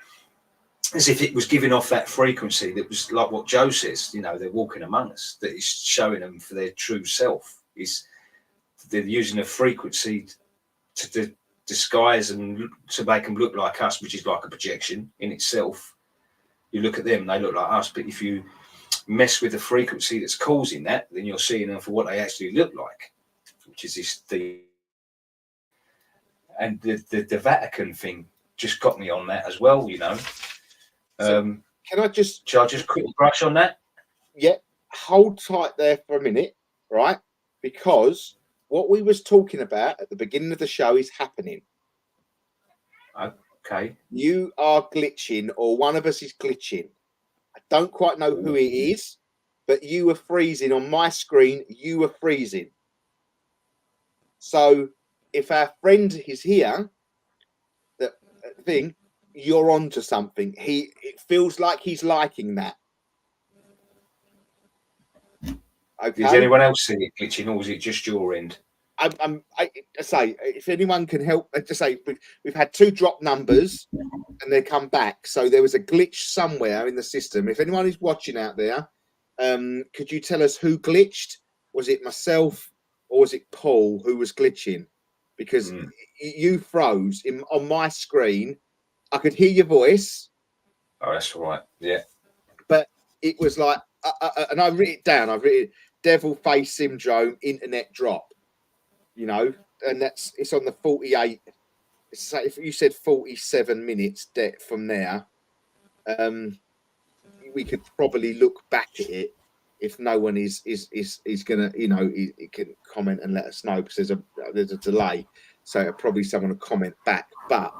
as if it was giving off that frequency that was like what Joe says. They're walking among us. That is showing them for their true self. They're using a frequency to disguise and to make them look like us, which is like a projection in itself. You look at them, they look like us. But if you mess with the frequency that's causing that, then you're seeing them for what they actually look like, which is this thing. And the Vatican thing just got me on that as well, So can I just quick brush on that? Yeah, hold tight there for a minute, right? Because what we was talking about at the beginning of the show is happening. Okay. You are glitching, or one of us is glitching. I don't quite know who it is, but you were freezing on my screen. You were freezing. So if our friend is here, that thing, you're onto something. It feels like he's liking that. Okay. Does anyone else see it glitching, or is it just your end? I say, if anyone can help, just say we've had 2 drop numbers and they come back. So there was a glitch somewhere in the system. If anyone is watching out there, could you tell us who glitched? Was it myself or was it Paul who was glitching? Because you froze on my screen. I could hear your voice. Oh, that's right. Yeah. But it was like, and I wrote it down. I've written devil face syndrome, internet drop. And it's on the 48. So if you said 47 minutes from there, we could probably look back at it if no one is gonna, he can comment and let us know, because there's a delay. So probably someone will comment back. But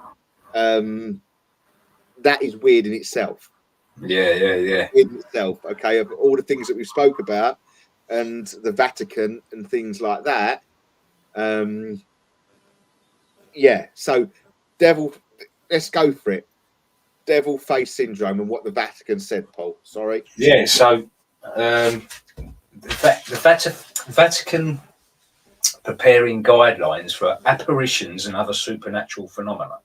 that is weird in itself. Yeah. In itself, okay, of all the things that we spoke about and the Vatican and things like that. So let's go for it. Devil face syndrome and what the Vatican said, Paul. Sorry. Yeah, so the Vatican preparing guidelines for apparitions and other supernatural phenomena.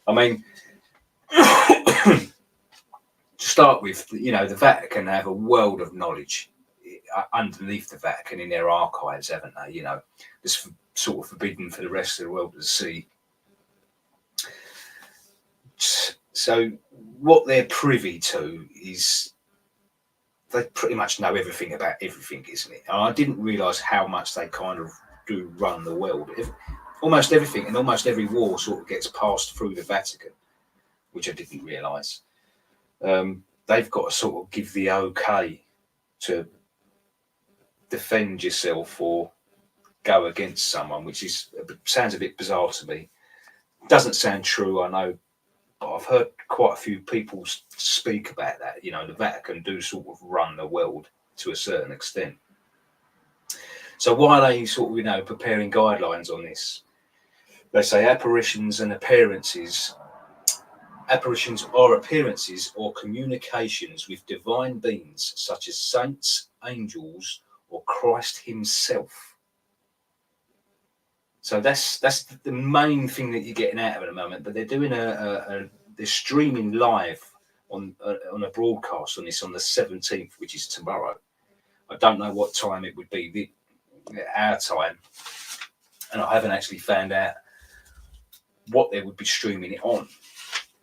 I mean, to start with, the Vatican have a world of knowledge underneath the Vatican in their archives, haven't they? It's sort of forbidden for the rest of the world to see. So what they're privy to is they pretty much know everything about everything, isn't it? And I didn't realise how much they kind of do run the world. Almost everything and almost every war sort of gets passed through the Vatican, which I didn't realise. They've got to sort of give the okay to defend yourself or go against someone, which sounds a bit bizarre to me. Doesn't sound true, I know, but I've heard quite a few people speak about that. You know, the Vatican do sort of run the world to a certain extent. So why are they sort of, you know, preparing guidelines on this? They say apparitions are appearances or communications with divine beings such as saints, angels, or Christ himself. So that's the main thing that you're getting out of it at the moment. But they're doing they're streaming live on a broadcast on this on the 17th, which is tomorrow. I don't know what time it would be, our time, and I haven't actually found out what they would be streaming it on,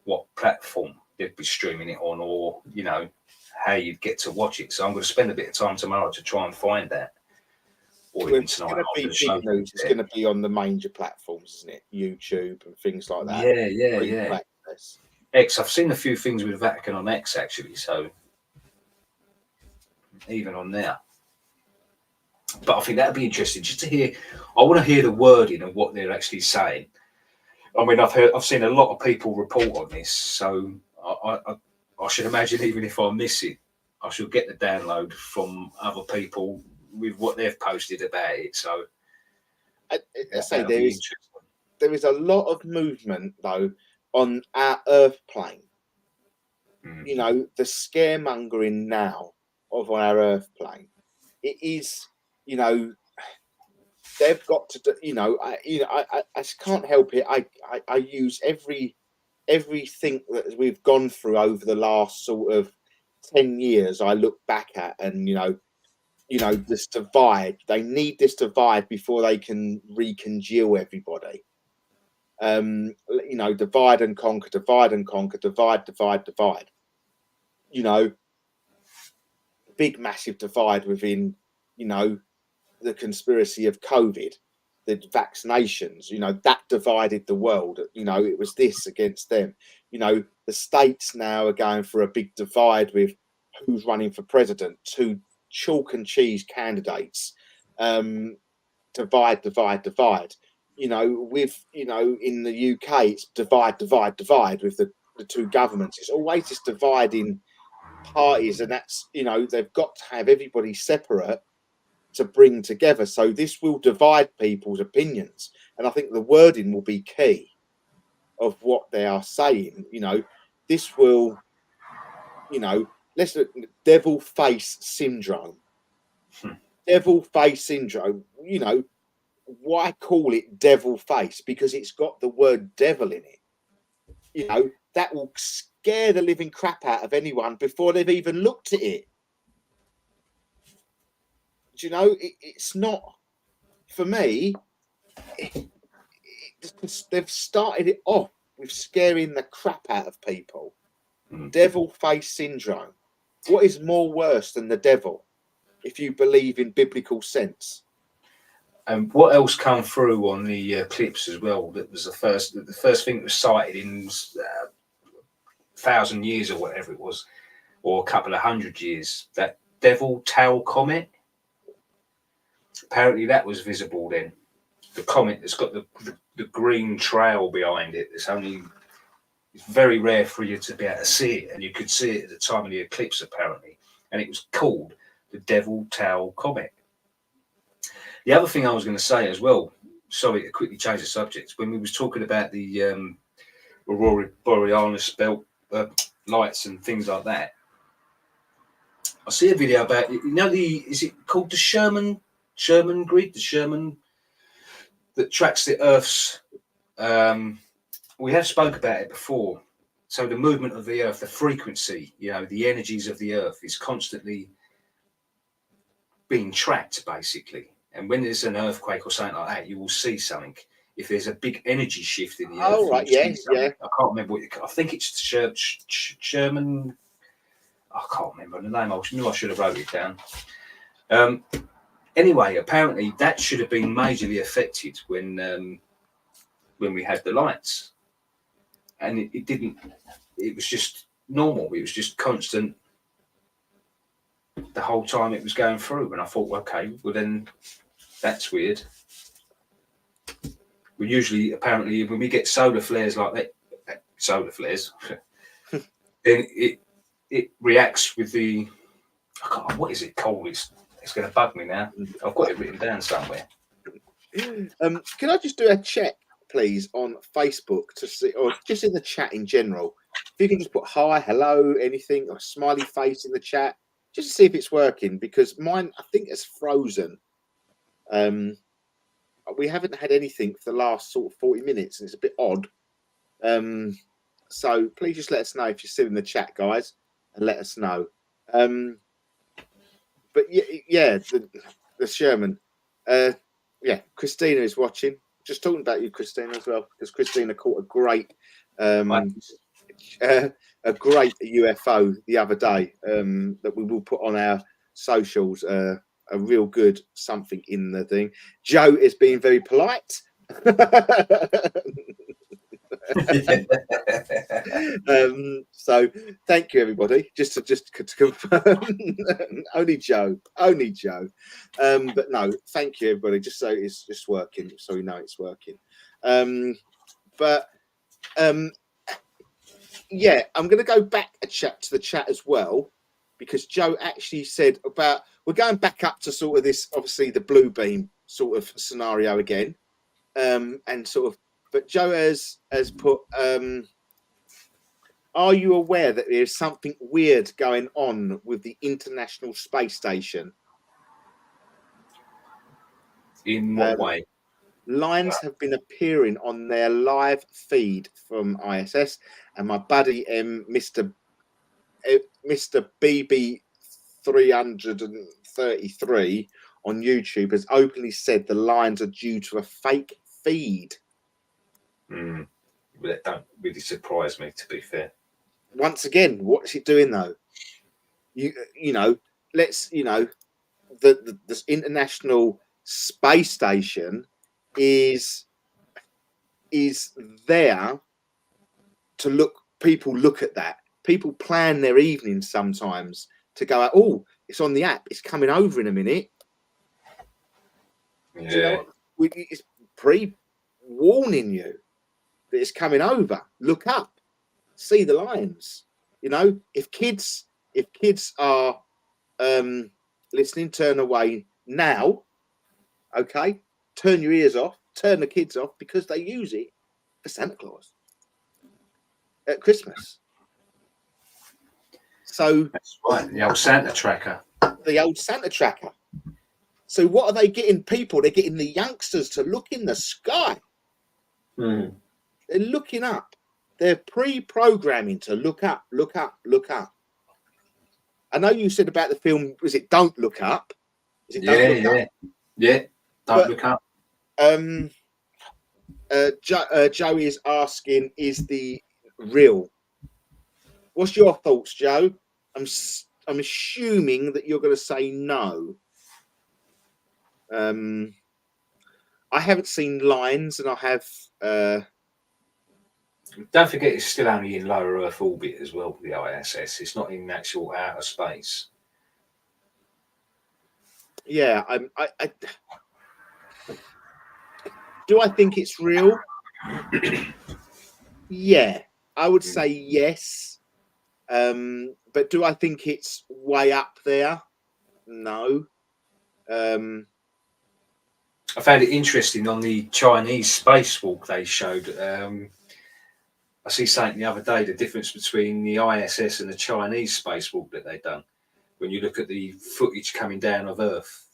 what platform they'd be streaming it on, or, you know, how you'd get to watch it. So I'm going to spend a bit of time tomorrow to try and find that. Or even tonight after the show. It's going to be on the major platforms, isn't it? YouTube and things like that. Yeah. X, I've seen a few things with Vatican on X, actually, so even on there. But I think that'd be interesting just to hear. I want to hear the wording of what they're actually saying. I mean, I've seen a lot of people report on this, so I should imagine even if I miss it, I should get the download from other people with what they've posted about it. So I say there is a lot of movement though on our Earth plane. You know, the scaremongering now of our Earth plane. It is, you know, they've got to do, you know, I just can't help it. I use everything that we've gone through over the last sort of 10 years. I look back at, and you know, this divide. They need this divide before they can recongeal everybody. You know, divide and conquer, divide and conquer, divide. You know, big massive divide within, you know, the conspiracy of COVID, the vaccinations, you know, that divided the world. You know, it was this against them. You know, the states now are going for a big divide with who's running for president, two chalk and cheese candidates. Divide. You know, with, you know, in the UK, it's divide with the two governments. It's always this dividing parties, and that's, you know, they've got to have everybody separate to bring together. So this will divide people's opinions, and I think the wording will be key of what they are saying. You know, this will, you know, let's look, devil face syndrome. Devil face syndrome. You know, why call it devil face? Because it's got the word devil in it. You know, that will scare the living crap out of anyone before they've even looked at it. Do you know, it's not, for me, they've started it off with scaring the crap out of people. Devil face syndrome. What is more worse than the devil, if you believe in biblical sense? And what else come through on the clips as well? That was the first thing that was cited in 1,000 years or whatever it was, or a couple of 100 years. That Devil Tail comet. Apparently, that was visible then. The comet that's got the green trail behind it. It's very rare for you to be able to see it, and you could see it at the time of the eclipse apparently. And it was called the Devil Tail comet. The other thing I was going to say as well, sorry to quickly change the subject, when we was talking about the Aurora Borealis belt lights and things like that, I see a video about, you know, is it called the Sherman grid, the Sherman that tracks the Earth's, we have spoke about it before. So the movement of the Earth, the frequency, you know, the energies of the Earth is constantly being tracked basically. And when there's an earthquake or something like that, you will see something. If there's a big energy shift in the Earth, oh, right, yeah. I can't remember I think it's Sherman. I can't remember the name. I knew I should have wrote it down. Anyway, apparently that should have been majorly affected when we had the lights, and it didn't. It was just normal. It was just constant the whole time it was going through. And I thought, okay, well then that's weird. We usually, apparently, when we get solar flares like that, solar flares, then it reacts with the, what is it called? It's going to bug me now. I've got it written down somewhere. Can I just do a check, please, on Facebook to see, or just in the chat in general? If you can just put hi, hello, anything, or a smiley face in the chat, just to see if it's working, because mine, I think, it's frozen. We haven't had anything for the last sort of 40 minutes, and it's a bit odd. So please just let us know if you're still in the chat, guys, and let us know. But yeah, the Sherman. Yeah, Christina is watching. Just talking about you, Christina, as well, because Christina caught a great UFO the other day that we will put on our socials. A real good something in the thing. Joe is being very polite. So thank you, everybody. Just to confirm, only Joe. But no, thank you, everybody. Just so it's just working, so we know it's working. Yeah, I'm going to go back to the chat as well, because Joe actually said about, we're going back up to sort of this, obviously the blue beam sort of scenario again, and sort of. But Joe has put, are you aware that there's something weird going on with the International Space Station? In what way? Lines have been appearing on their live feed from ISS, and my buddy Mr. BB 333 on YouTube has openly said the lines are due to a fake feed. That don't really surprise me, to be fair. Once again, what's it doing though? You know, let's, you know, the International Space Station is there to look. People look at that. People plan their evenings sometimes to go out. Oh, it's on the app. It's coming over in a minute. Yeah. Do you know what? It's pre-warning you that it's coming over. Look up. See the lines. You know, if kids are listening, turn away now. Okay, turn your ears off. Turn the kids off, because they use it for Santa Claus at Christmas. So that's right, the old Santa tracker. The old Santa tracker. So what are they getting people? They're getting the youngsters to look in the sky. They're looking up. They're pre-programming to look up, look up, look up. I know you said about the film, was it Don't Look Up? Is it Don't Look Up? Yeah. Don't Look Up. Joey is asking, is the real? What's your thoughts, Joe? I'm assuming that you're going to say no. I haven't seen lines, and I have. Don't forget, it's still only in lower Earth orbit as well. The ISS. It's not in actual outer space. Yeah, do I think it's real? Yeah, I would say yes. But do I think it's way up there? No. I found it interesting on the Chinese spacewalk they showed. I see something the other day, the difference between the ISS and the Chinese spacewalk that they've done. When you look at the footage coming down of Earth,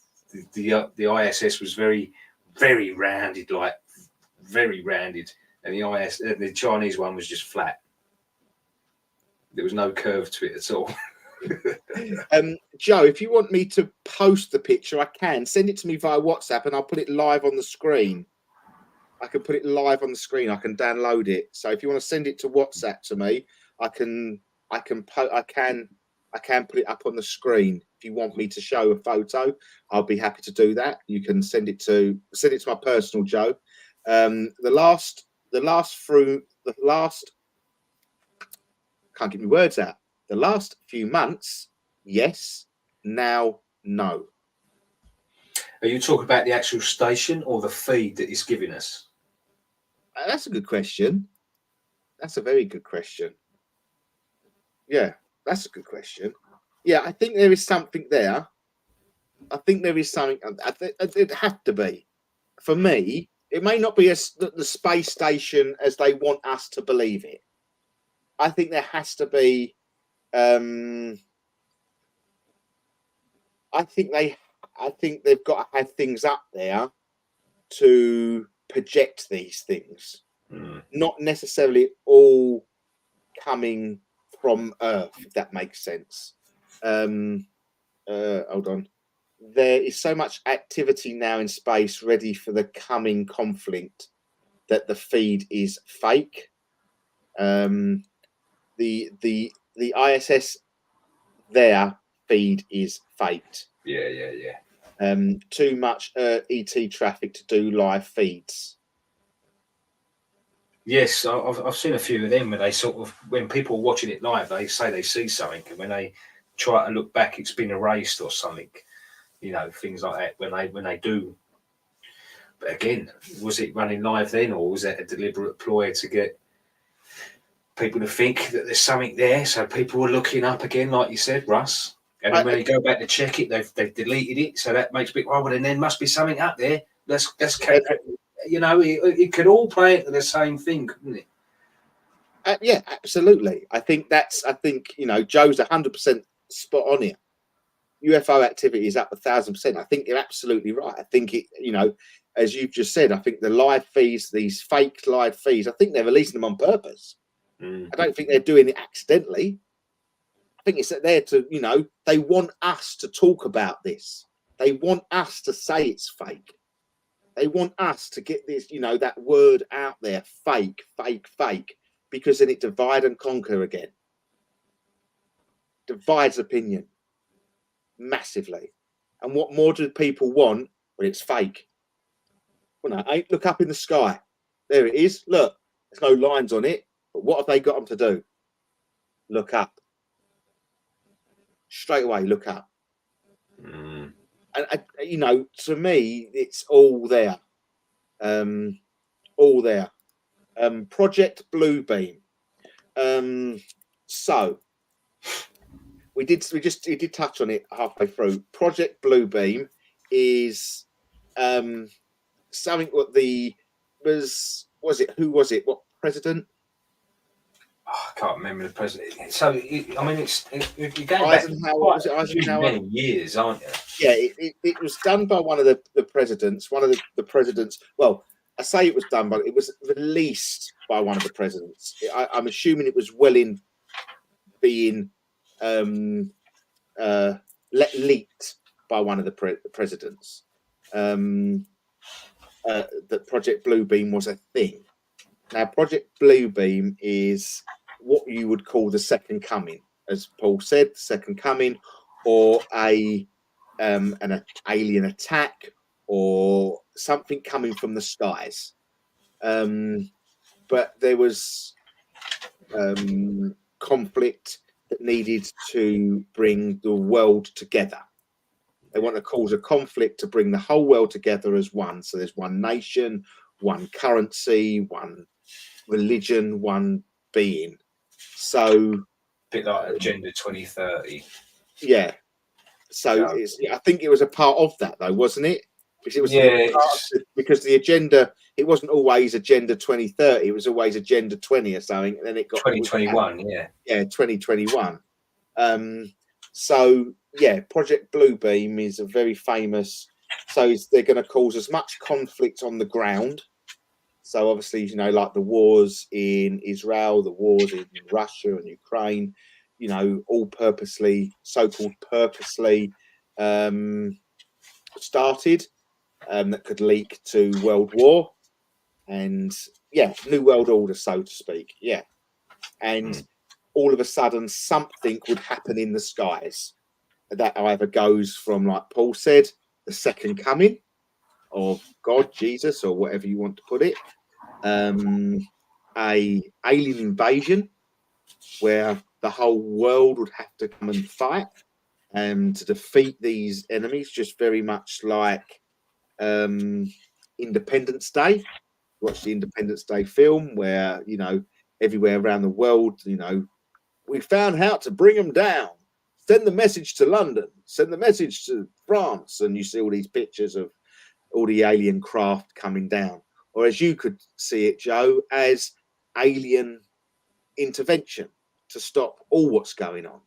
the ISS was very, very rounded, like very rounded, and the Chinese one was just flat. There was no curve to it at all. Joe, if you want me to post the picture, I can send it to me via WhatsApp, and I'll put it live on the screen. I can put it live on the screen. I can download it. So if you want to send it to WhatsApp to me, I can put it up on the screen. If you want me to show a photo, I'll be happy to do that. You can send it to my personal, Joe. The last can't get my words out. The last few months, yes. now, no. Are you talking about the actual station or the feed that it's giving us? That's a good question. That's a very good question. Yeah, that's a good question. Yeah, I think there is something there. I think there is something. It'd have to be. For me, it may not be the space station as they want us to believe it. I think there has to be. I think they've got to have things up there to project these things, not necessarily all coming from Earth, if that makes sense. Hold on. There is so much activity now in space ready for the coming conflict that the feed is fake. The ISS their feed is faked. Yeah. Too much ET traffic to do live feeds. Yes, I've seen a few of them where they sort of, when people are watching it live, they say they see something, and when they try to look back, it's been erased or something. You know, things like that when they do. But again, was it running live then, or was that a deliberate ploy to get people to think that there's something there? So people were looking up again, like you said, Russ. And then when they go back to check it, they've deleted it. So that makes me, well, then there must be something up there. That's you know, it could all play into the same thing, couldn't it? Yeah, absolutely. I think Joe's 100% spot on here. UFO activity is up 1,000%. I think you're absolutely right. I think as you've just said, I think the live feeds, these fake live feeds, I think they're releasing them on purpose. I don't think they're doing it accidentally. I think it's there to, they want us to talk about this. They want us to say it's fake. They want us to get this, that word out there, fake, because then it divide and conquer again. Divides opinion massively. And what more do people want when it's fake? Well, no, look up in the sky. There it is. Look, there's no lines on it. But what have they got them to do? Look up. Straight away, look up. And, to me, it's all there. All there. Project Bluebeam. So we did touch on it halfway through. Project Bluebeam is something what who was it? What president? Oh, I can't remember the president. So you're going back Eisenhower. Was it Eisenhower? Many years, aren't you? Yeah, it was done by one of the presidents. One of the presidents. Well, I say it was done, but it was released by one of the presidents. I'm assuming it was well in being leaked by one of the presidents. That Project Bluebeam was a thing. Now, Project Bluebeam is what you would call the second coming, as Paul said, the second coming, or an alien attack, or something coming from the skies. But there was conflict that needed to bring the world together. They want to cause a conflict to bring the whole world together as one. So there's one nation, one currency, one religion, one being. So a bit like Agenda 2030. Yeah. So I think it was a part of that, though, wasn't it? Because it was because the agenda, it wasn't always Agenda 2030. It was always Agenda 20 or something. And then it got 2021. Yeah, 2021. So yeah, Project Bluebeam is a very famous. So they're going to cause as much conflict on the ground. So obviously, like the wars in Israel, the wars in Russia and Ukraine, all so-called purposely started that could leak to world war and new world order, so to speak. Yeah. And all of a sudden something would happen in the skies that either goes from, like Paul said, the second coming of God, Jesus, or whatever you want to put it, a alien invasion where the whole world would have to come and fight, to defeat these enemies, just very much like Independence Day. Watch the Independence Day film where, you know, everywhere around the world, you know, we found how to bring them down. Send the message to London, send the message to France, and you see all these pictures of all the alien craft coming down. Or as you could see it, Joe, as alien intervention to stop all what's going on.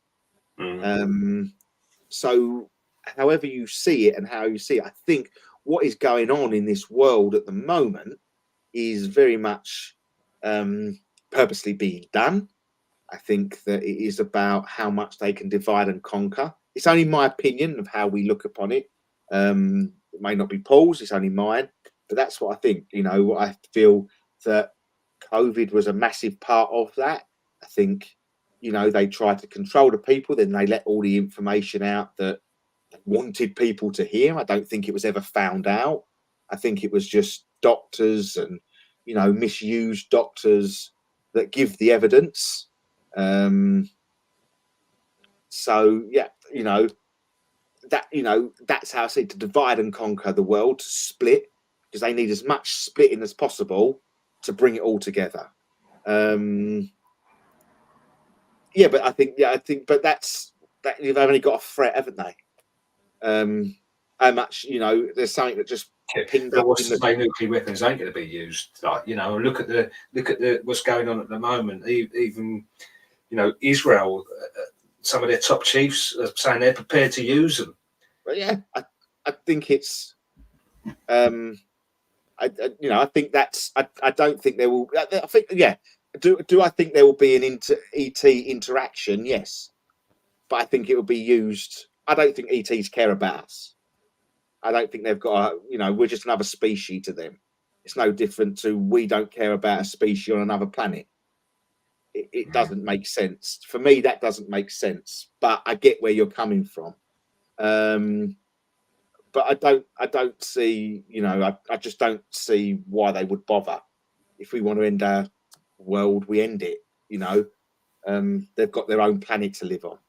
So however you see it and how you see it, I think what is going on in this world at the moment is very much purposely being done. I think that it is about how much they can divide and conquer. It's only my opinion of how we look upon it. It may not be Paul's, it's only mine, but that's what I think. You know, I feel that COVID was a massive part of that. I think, you know, they tried to control the people, then they let all the information out that they wanted people to hear. I don't think it was ever found out. I think it was just doctors and, you know, misused doctors that give the evidence. So yeah, you know, that's how I see it, to divide and conquer the world, to split, because they need as much splitting as possible to bring it all together. Yeah, but I think, but that's that they've only got a threat, haven't they? How much, you know, there's something that just pinged up. What's to say nuclear weapons ain't going to be used? Like, you know, look at the what's going on at the moment. Even, you know, Israel, some of their top chiefs are saying they're prepared to use them. But yeah, I think it's, you know, I think that's, I don't think there will. I think, yeah. Do I think there will be an ET interaction? Yes, but I think it will be used. I don't think ETs care about us. I don't think they've got a, you know, we're just another species to them. It's no different to we don't care about a species on another planet. It doesn't make sense. For me, that doesn't make sense. But I get where you're coming from. But I don't see, you know, I just don't see why they would bother. If we want to end our world, we end it. You know, they've got their own planet to live on.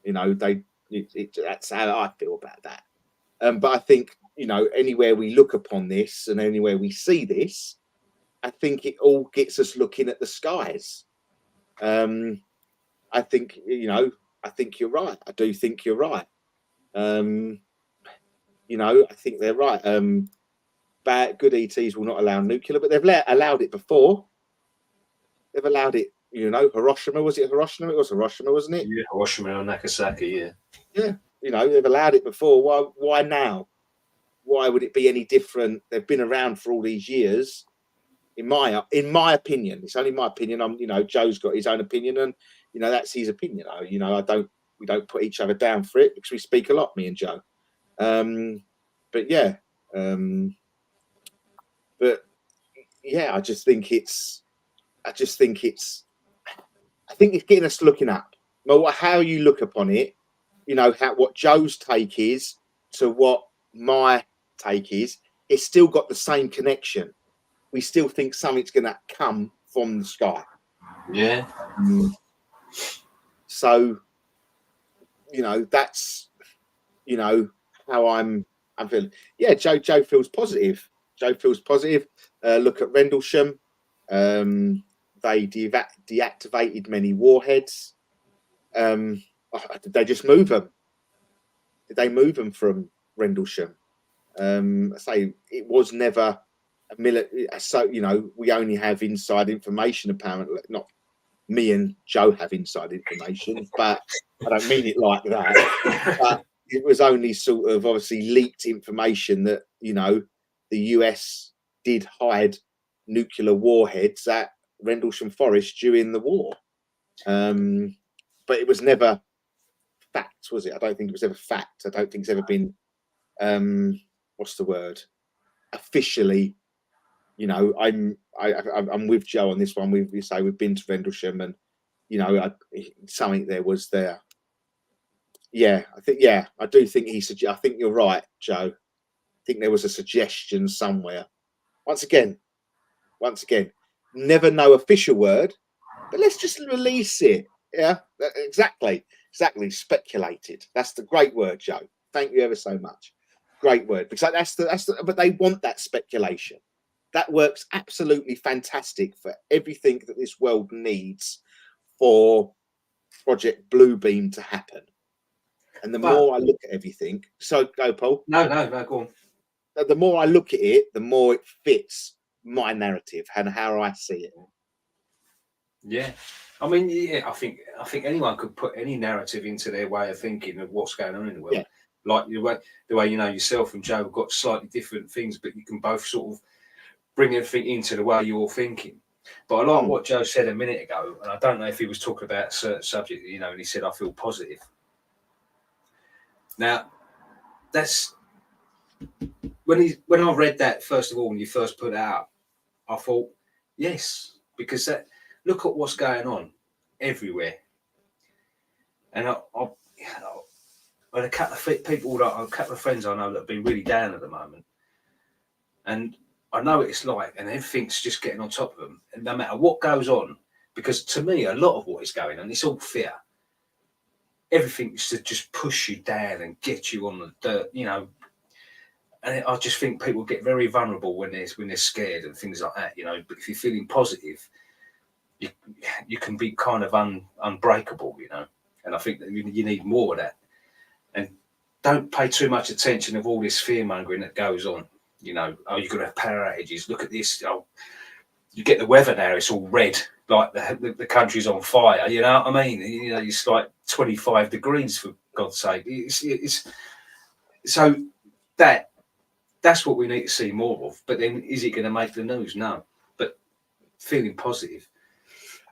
You know, that's how I feel about that. But I think, you know, anywhere we look upon this and anywhere we see this, I think it all gets us looking at the skies. I think, you know, I think you're right. I do think you're right. You know, I think they're right. Good ETs will not allow nuclear, but they've allowed it before. They've allowed it, you know, Hiroshima. Was it Hiroshima? It was Hiroshima, wasn't it? Yeah, Hiroshima and Nagasaki, yeah. Yeah, you know, they've allowed it before. Why now? Why would it be any different? They've been around for all these years. In my opinion, it's only my opinion. You know, Joe's got his own opinion, and you know that's his opinion. You know, we don't put each other down for it because we speak a lot, me and Joe. But yeah, I just think it's getting us looking up. Well, how you look upon it, you know, what Joe's take is to what my take is. It's still got the same connection. We still think something's going to come from the sky. Yeah. So, you know, that's, you know, how I'm feeling. Yeah, Joe feels positive. Joe feels positive. Look at Rendlesham. They deactivated many warheads. Did they just move them? Did they move them from Rendlesham? I say it was never a military. So, you know, we only have inside information, apparently. Not me and Joe have inside information, but I don't mean it like that. But it was only sort of obviously leaked information that, you know, the US did hide nuclear warheads at Rendlesham Forest during the war. But it was never fact, was it? I don't think it was ever fact. I don't think it's ever been, what's the word? Officially, you know, I'm with Joe on this one. We've been to Rendlesham, and you know, something there was there. Yeah, I do think I think you're right, Joe. I think there was a suggestion somewhere. Once again, never no official word, but let's just release it. Yeah, exactly. exactly, speculated. That's the great word, Joe. Thank you ever so much. Great word, because that's the. But they want that speculation. That works absolutely fantastic for everything that this world needs for Project Bluebeam to happen. And the more I look at everything, so go, Paul. No, go on. The more I look at it, the more it fits my narrative and how I see it. Yeah, I mean, yeah, I think anyone could put any narrative into their way of thinking of what's going on in the world. Yeah. Like the way yourself and Joe have got slightly different things, but you can both sort of bring everything into the way you're thinking. But I like what Joe said a minute ago, and I don't know if he was talking about a certain subject, and he said, I feel positive. Now, that's when I read that, first of all, when you first put it out, I thought, yes, because look at what's going on everywhere. And I had a couple of people, a couple of friends I know that have been really down at the moment. And I know what it's like, and everything's just getting on top of them. And no matter what goes on, because to me, a lot of what is going on, it's all fear. Everything is to just push you down and get you on the dirt, And I just think people get very vulnerable when they're scared and things like that, But if you're feeling positive, you can be kind of unbreakable, And I think that you need more of that. And don't pay too much attention of all this fear mongering that goes on. You're going to have power outages. Look at this. You get the weather now; it's all red, like the country's on fire. You know what I mean? It's like 25 degrees for God's sake. It's so that's what we need to see more of. But then, is it going to make the news? No. But feeling positive.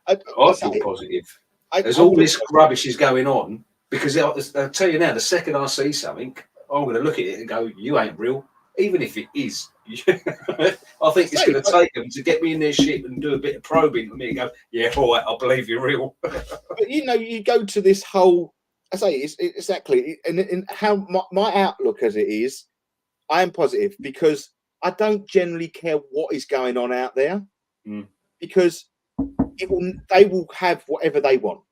I feel positive. As all this rubbish is going on, because I'll tell you now, the second I see something, I'm going to look at it and go, "You ain't real." Even if it is, I think it's going to take them to get me in their ship and do a bit of probing for me and go, "Yeah, all right, I believe you're real." But you go to this whole. I say it's exactly, and how my outlook as it is, I am positive because I don't generally care what is going on out there, because they will have whatever they want.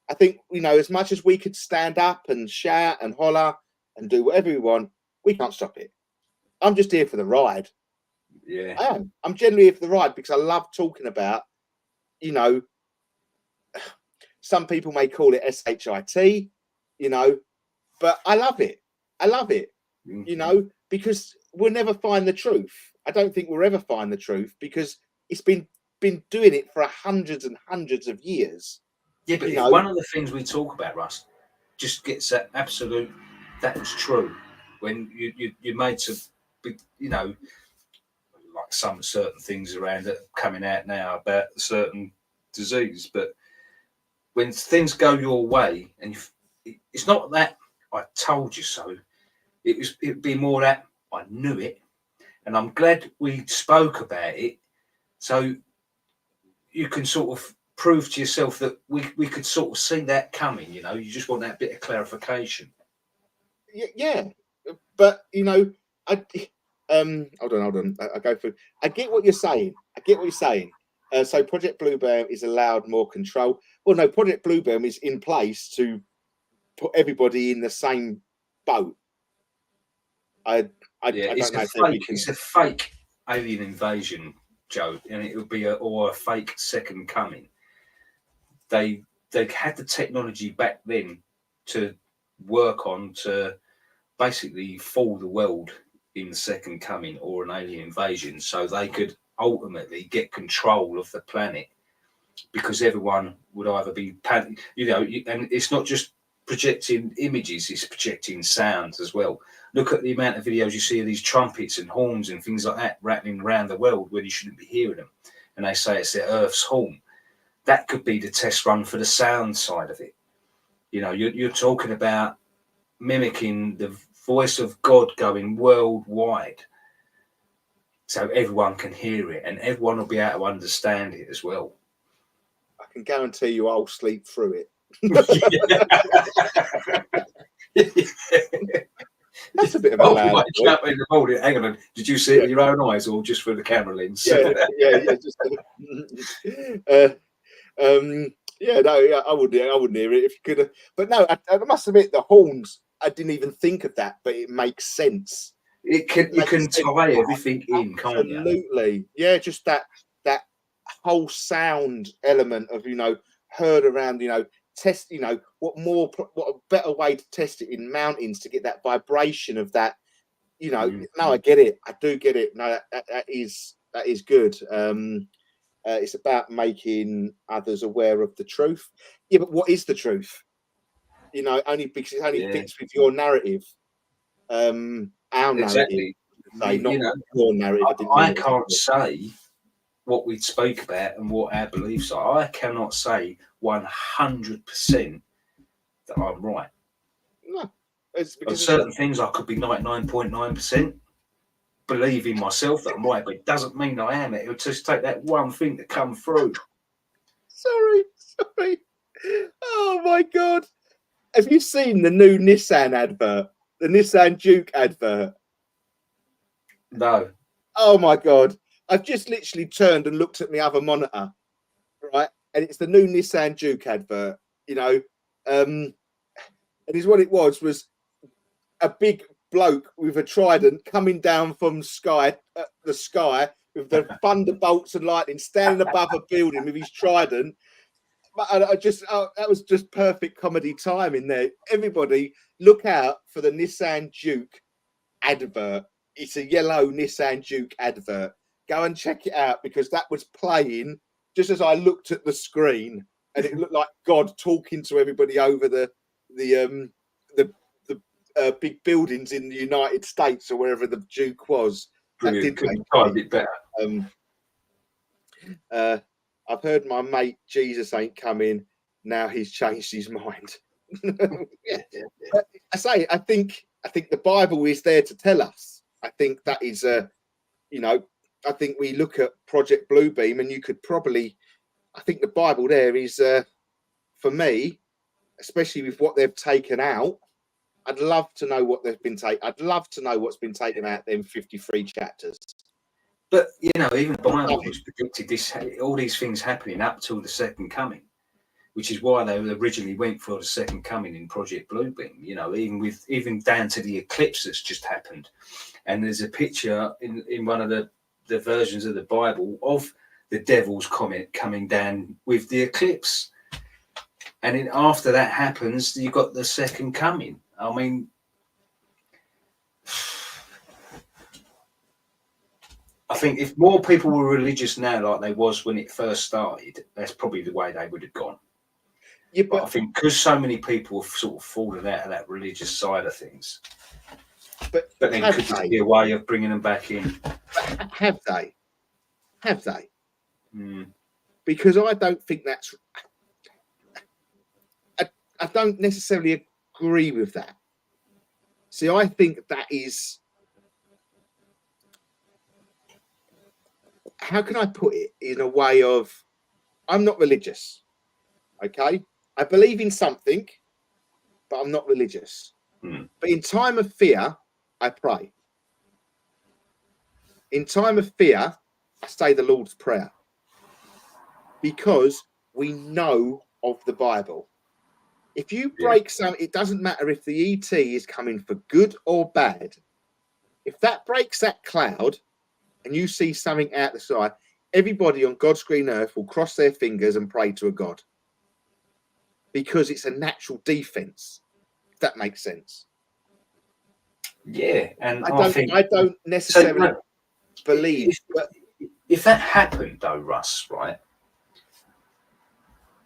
I think as much as we could stand up and shout and holler and do whatever we want, we can't stop it. I'm just here for the ride. Yeah, I am. I'm generally here for the ride because I love talking about, some people may call it SHIT, but I love it. I love it, because we'll never find the truth. I don't think we'll ever find the truth because it's been doing it for hundreds and hundreds of years. Yeah, but if one of the things we talk about, Russ, just gets that absolute, that was true. When you're made to be, like some certain things around that are coming out now about a certain disease, but when things go your way, and it's not that I told you so, it'd be more that I knew it, and I'm glad we spoke about it, so you can sort of prove to yourself that we could sort of see that coming. You just want that bit of clarification. Yeah, but hold on. I go through. I get what you're saying. So Project Bluebeam is allowed more control. Well, no, Project Bluebeam is in place to put everybody in the same boat. I don't know if it's a fake alien invasion, Joe, and it would be a fake second coming. They had the technology back then to work on to basically fool the world in the second coming or an alien invasion, so they could ultimately get control of the planet, because everyone would either be panic, and it's not just projecting images, it's projecting sounds as well. Look at the amount of videos you see of these trumpets and horns and things like that rattling around the world when you shouldn't be hearing them, and they say it's the Earth's horn. That could be the test run for the sound side of it. You're talking about mimicking the voice of God going worldwide, so everyone can hear it and everyone will be able to understand it as well. I can guarantee you I'll sleep through it. That's a bit of a loud wake up in the morning. Hang on, did you see it with your own eyes or just for the camera lens? Yeah, no, yeah, I wouldn't hear it if you could have. But no, I must admit, the horns, I didn't even think of that, but it makes sense. You can tie everything in, can't you? Absolutely, yeah. Just that whole sound element of heard around, test. What a better way to test it in mountains to get that vibration of that. No, I get it. I do get it. No, that is good. It's about making others aware of the truth. Yeah, but what is the truth? Only because it only fits with your narrative. Our narrative, Exactly. say, not You know, your narrative. I didn't mean I it. can't say what we spoke about and what our beliefs are. I cannot say 100% that I'm right. No, it's On because certain things, I could be 99.9% believe in myself that I'm right, but it doesn't mean I am. It would just take that one thing to come through. sorry. Oh my god! Have you seen the new Nissan advert? The Nissan Duke advert? No. Oh my god! I've just literally turned and looked at my other monitor, right? And it's the new Nissan Duke advert. And is what it was a big bloke with a trident coming down from the sky with the thunderbolts and lightning, standing above a building with his trident. That was just perfect comedy timing there. Everybody, look out for the Nissan Duke advert. It's a yellow Nissan Duke advert. Go and check it out because that was playing just as I looked at the screen, and it looked like God talking to everybody over the big buildings in the United States or wherever the Duke was. Brilliant. Couldn't find it better. I've heard my mate Jesus ain't coming. Now he's changed his mind. Yeah. I think the Bible is there to tell us. I think that is I think we look at Project Bluebeam, and you could probably, I think the Bible there is for me, especially with what they've taken out. I'd love to know what they've been taken. I'd love to know what's been taken out them 53 chapters. But even the Bible was predicted this, all these things happening up till the second coming, which is why they originally went for the second coming in Project Bluebeam. Even down to the eclipse that's just happened, and there's a picture in one of the versions of the Bible of the devil's comet coming down with the eclipse, and then after that happens, you've got the second coming. I mean, I think if more people were religious now like they was when it first started, that's probably the way they would have gone. Yeah, but I think because so many people have sort of fallen out of that religious side of things, but then could this be a way of bringing them back in? Have they? Because I don't think that's. I don't necessarily agree with that. See, I think that is. How can I put it in a way of, I'm not religious, okay? I believe in something, but I'm not religious. But in time of fear, I pray. In time of fear, I say the Lord's Prayer. Because we know of the Bible. If you break it doesn't matter if the ET is coming for good or bad. If that breaks that cloud and you see something out the side, everybody on God's green earth will cross their fingers and pray to a God. Because it's a natural defense. If that makes sense. Yeah, and I don't necessarily believe. If that happened, though, Russ, right?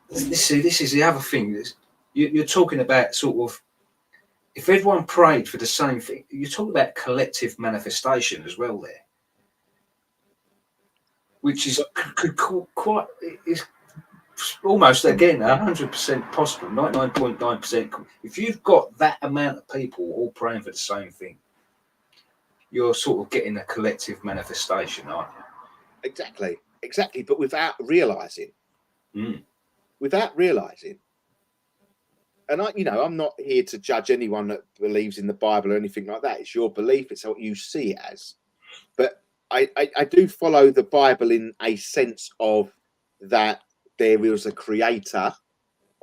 This is the other thing. You're talking about sort of, if everyone prayed for the same thing, you're talking about collective manifestation as well there, which is quite is almost again 100% possible, 99.9%. If you've got that amount of people all praying for the same thing, you're sort of getting a collective manifestation, aren't you? Exactly, but without realizing. Without realizing. And I'm not here to judge anyone that believes in the Bible or anything like that. It's your belief. It's what you see it as. But I do follow the Bible in a sense of that there is a creator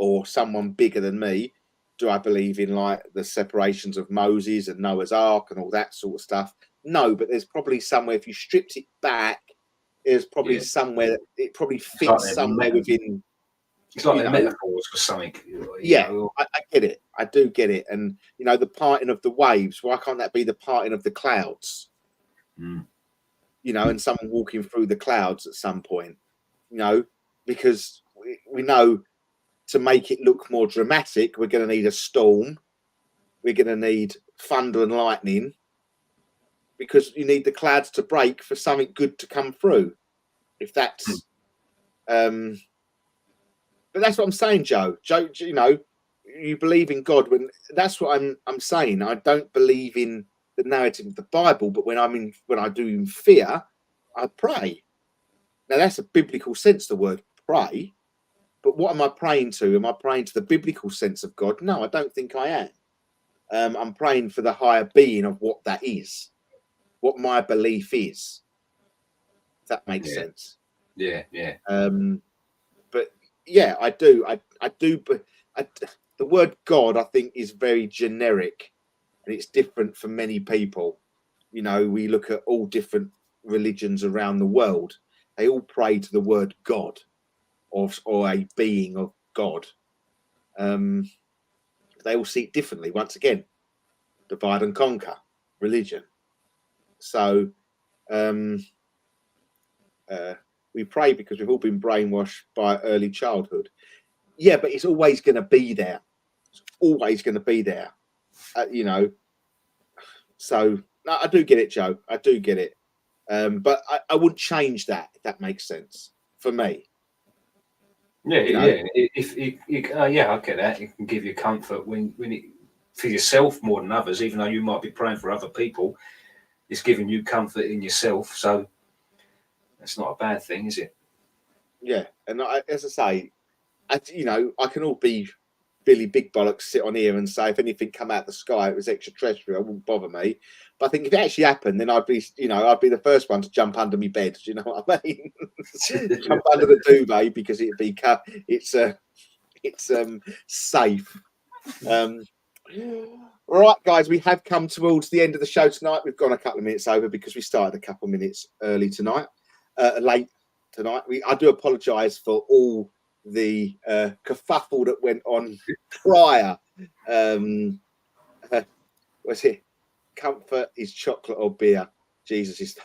or someone bigger than me? Do I believe in like the separations of Moses and Noah's Ark and all that sort of stuff? No, but there's probably somewhere, if you stripped it back, there's probably somewhere that it probably fits somewhere within. It's like they're metaphors for something. I get it. I do get it. And, you know, the parting of the waves, why can't that be the parting of the clouds? You know, and someone walking through the clouds at some point, you know, because we know to make it look more dramatic, we're going to need a storm. We're going to need thunder and lightning, because you need the clouds to break for something good to come through. If that's, but that's what I'm saying, Joe. Joe, you know, you believe in God when that's what I'm saying. I don't believe in the narrative of the Bible, but when I do in fear, I pray. Now that's a biblical sense, the word pray. But what am I praying to? Am I praying to the biblical sense of God? No, I don't think I am. I'm praying for the higher being of what that is, what my belief is. If that makes sense. Yeah. But yeah, I do. I do. But the word God, I think, is very generic, and it's different for many people. You know, we look at all different religions around the world. They all pray to the word God, or a being of God. They all see it differently. Once again, divide and conquer religion. So we pray because we've all been brainwashed by early childhood. Yeah, but it's always going to be there. It's always going to be there. You know. So no, I do get it, Joe. I do get it. But I wouldn't change that, if that makes sense for me. Yeah, you know? I get that. It can give you comfort when it, for yourself more than others, even though you might be praying for other people. It's giving you comfort in yourself, so that's not a bad thing, is it? Yeah, and as I say, you know, I can all be Billy Big Bollocks, sit on here and say if anything come out the sky, it was extraterrestrial. It wouldn't bother me. But I think if it actually happened, then I'd be the first one to jump under my bed. Do you know what I mean? Jump under the duvet, because it'd be it's safe. All right, guys, we have come towards the end of the show tonight. We've gone a couple of minutes over because we started a couple of minutes late tonight. I do apologise for all the kerfuffle that went on prior. Was it comfort is chocolate or beer? Jesus is.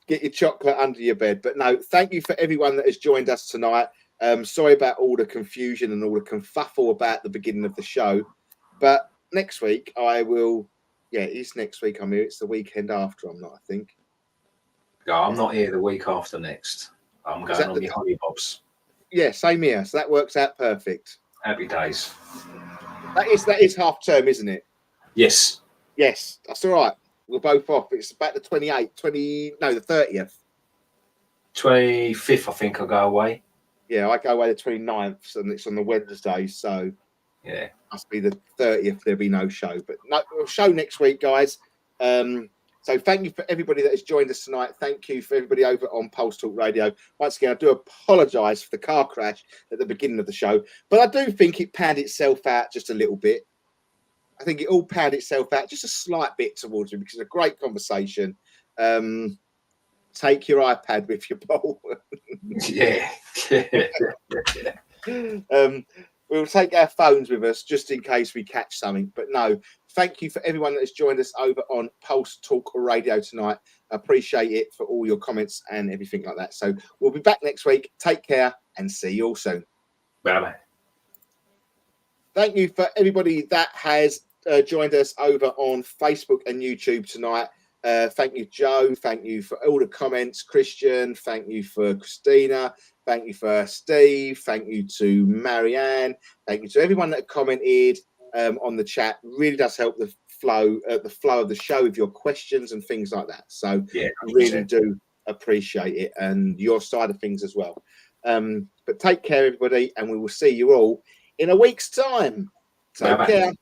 Get your chocolate under your bed. But no, thank you for everyone that has joined us tonight. Sorry about all the confusion and all the kerfuffle about the beginning of the show. But next week I will. Yeah, it's next week I'm here. It's the weekend after I'm not, I think. No, I'm not here the week after next. I'm going on my hollybobs. Yeah, same here. So that works out perfect. Happy days. That is half term, isn't it? Yes. Yes, that's all right. We're both off. It's about the 28th, the 30th. 25th, I think I'll go away. Yeah, I go away the 29th, and it's on the Wednesday, so yeah, must be the 30th. There'll be no show, but no show next week, guys. So thank you for everybody that has joined us tonight. Thank you for everybody over on Pulse Talk Radio. Once again, I do apologise for the car crash at the beginning of the show, but I do think it panned itself out just a little bit. I think it all panned itself out just a slight bit towards me, because it's a great conversation. Take your iPad with you, Paul. Yeah. We'll take our phones with us just in case we catch something. But no, thank you for everyone that has joined us over on Pulse Talk Radio tonight. I appreciate it for all your comments and everything like that. So we'll be back next week. Take care and see you all soon. Bye-bye. Thank you for everybody that has joined us over on Facebook and YouTube tonight. Thank you, Joe. Thank you for all the comments, Christian. Thank you for Christina. Thank you for Steve. Thank you to Marianne. Thank you to everyone that commented on the chat. Really does help the flow of the show with your questions and things like that. So yeah, I really do appreciate it, and your side of things as well. But take care, everybody, and we will see you all in a week's time. Take care.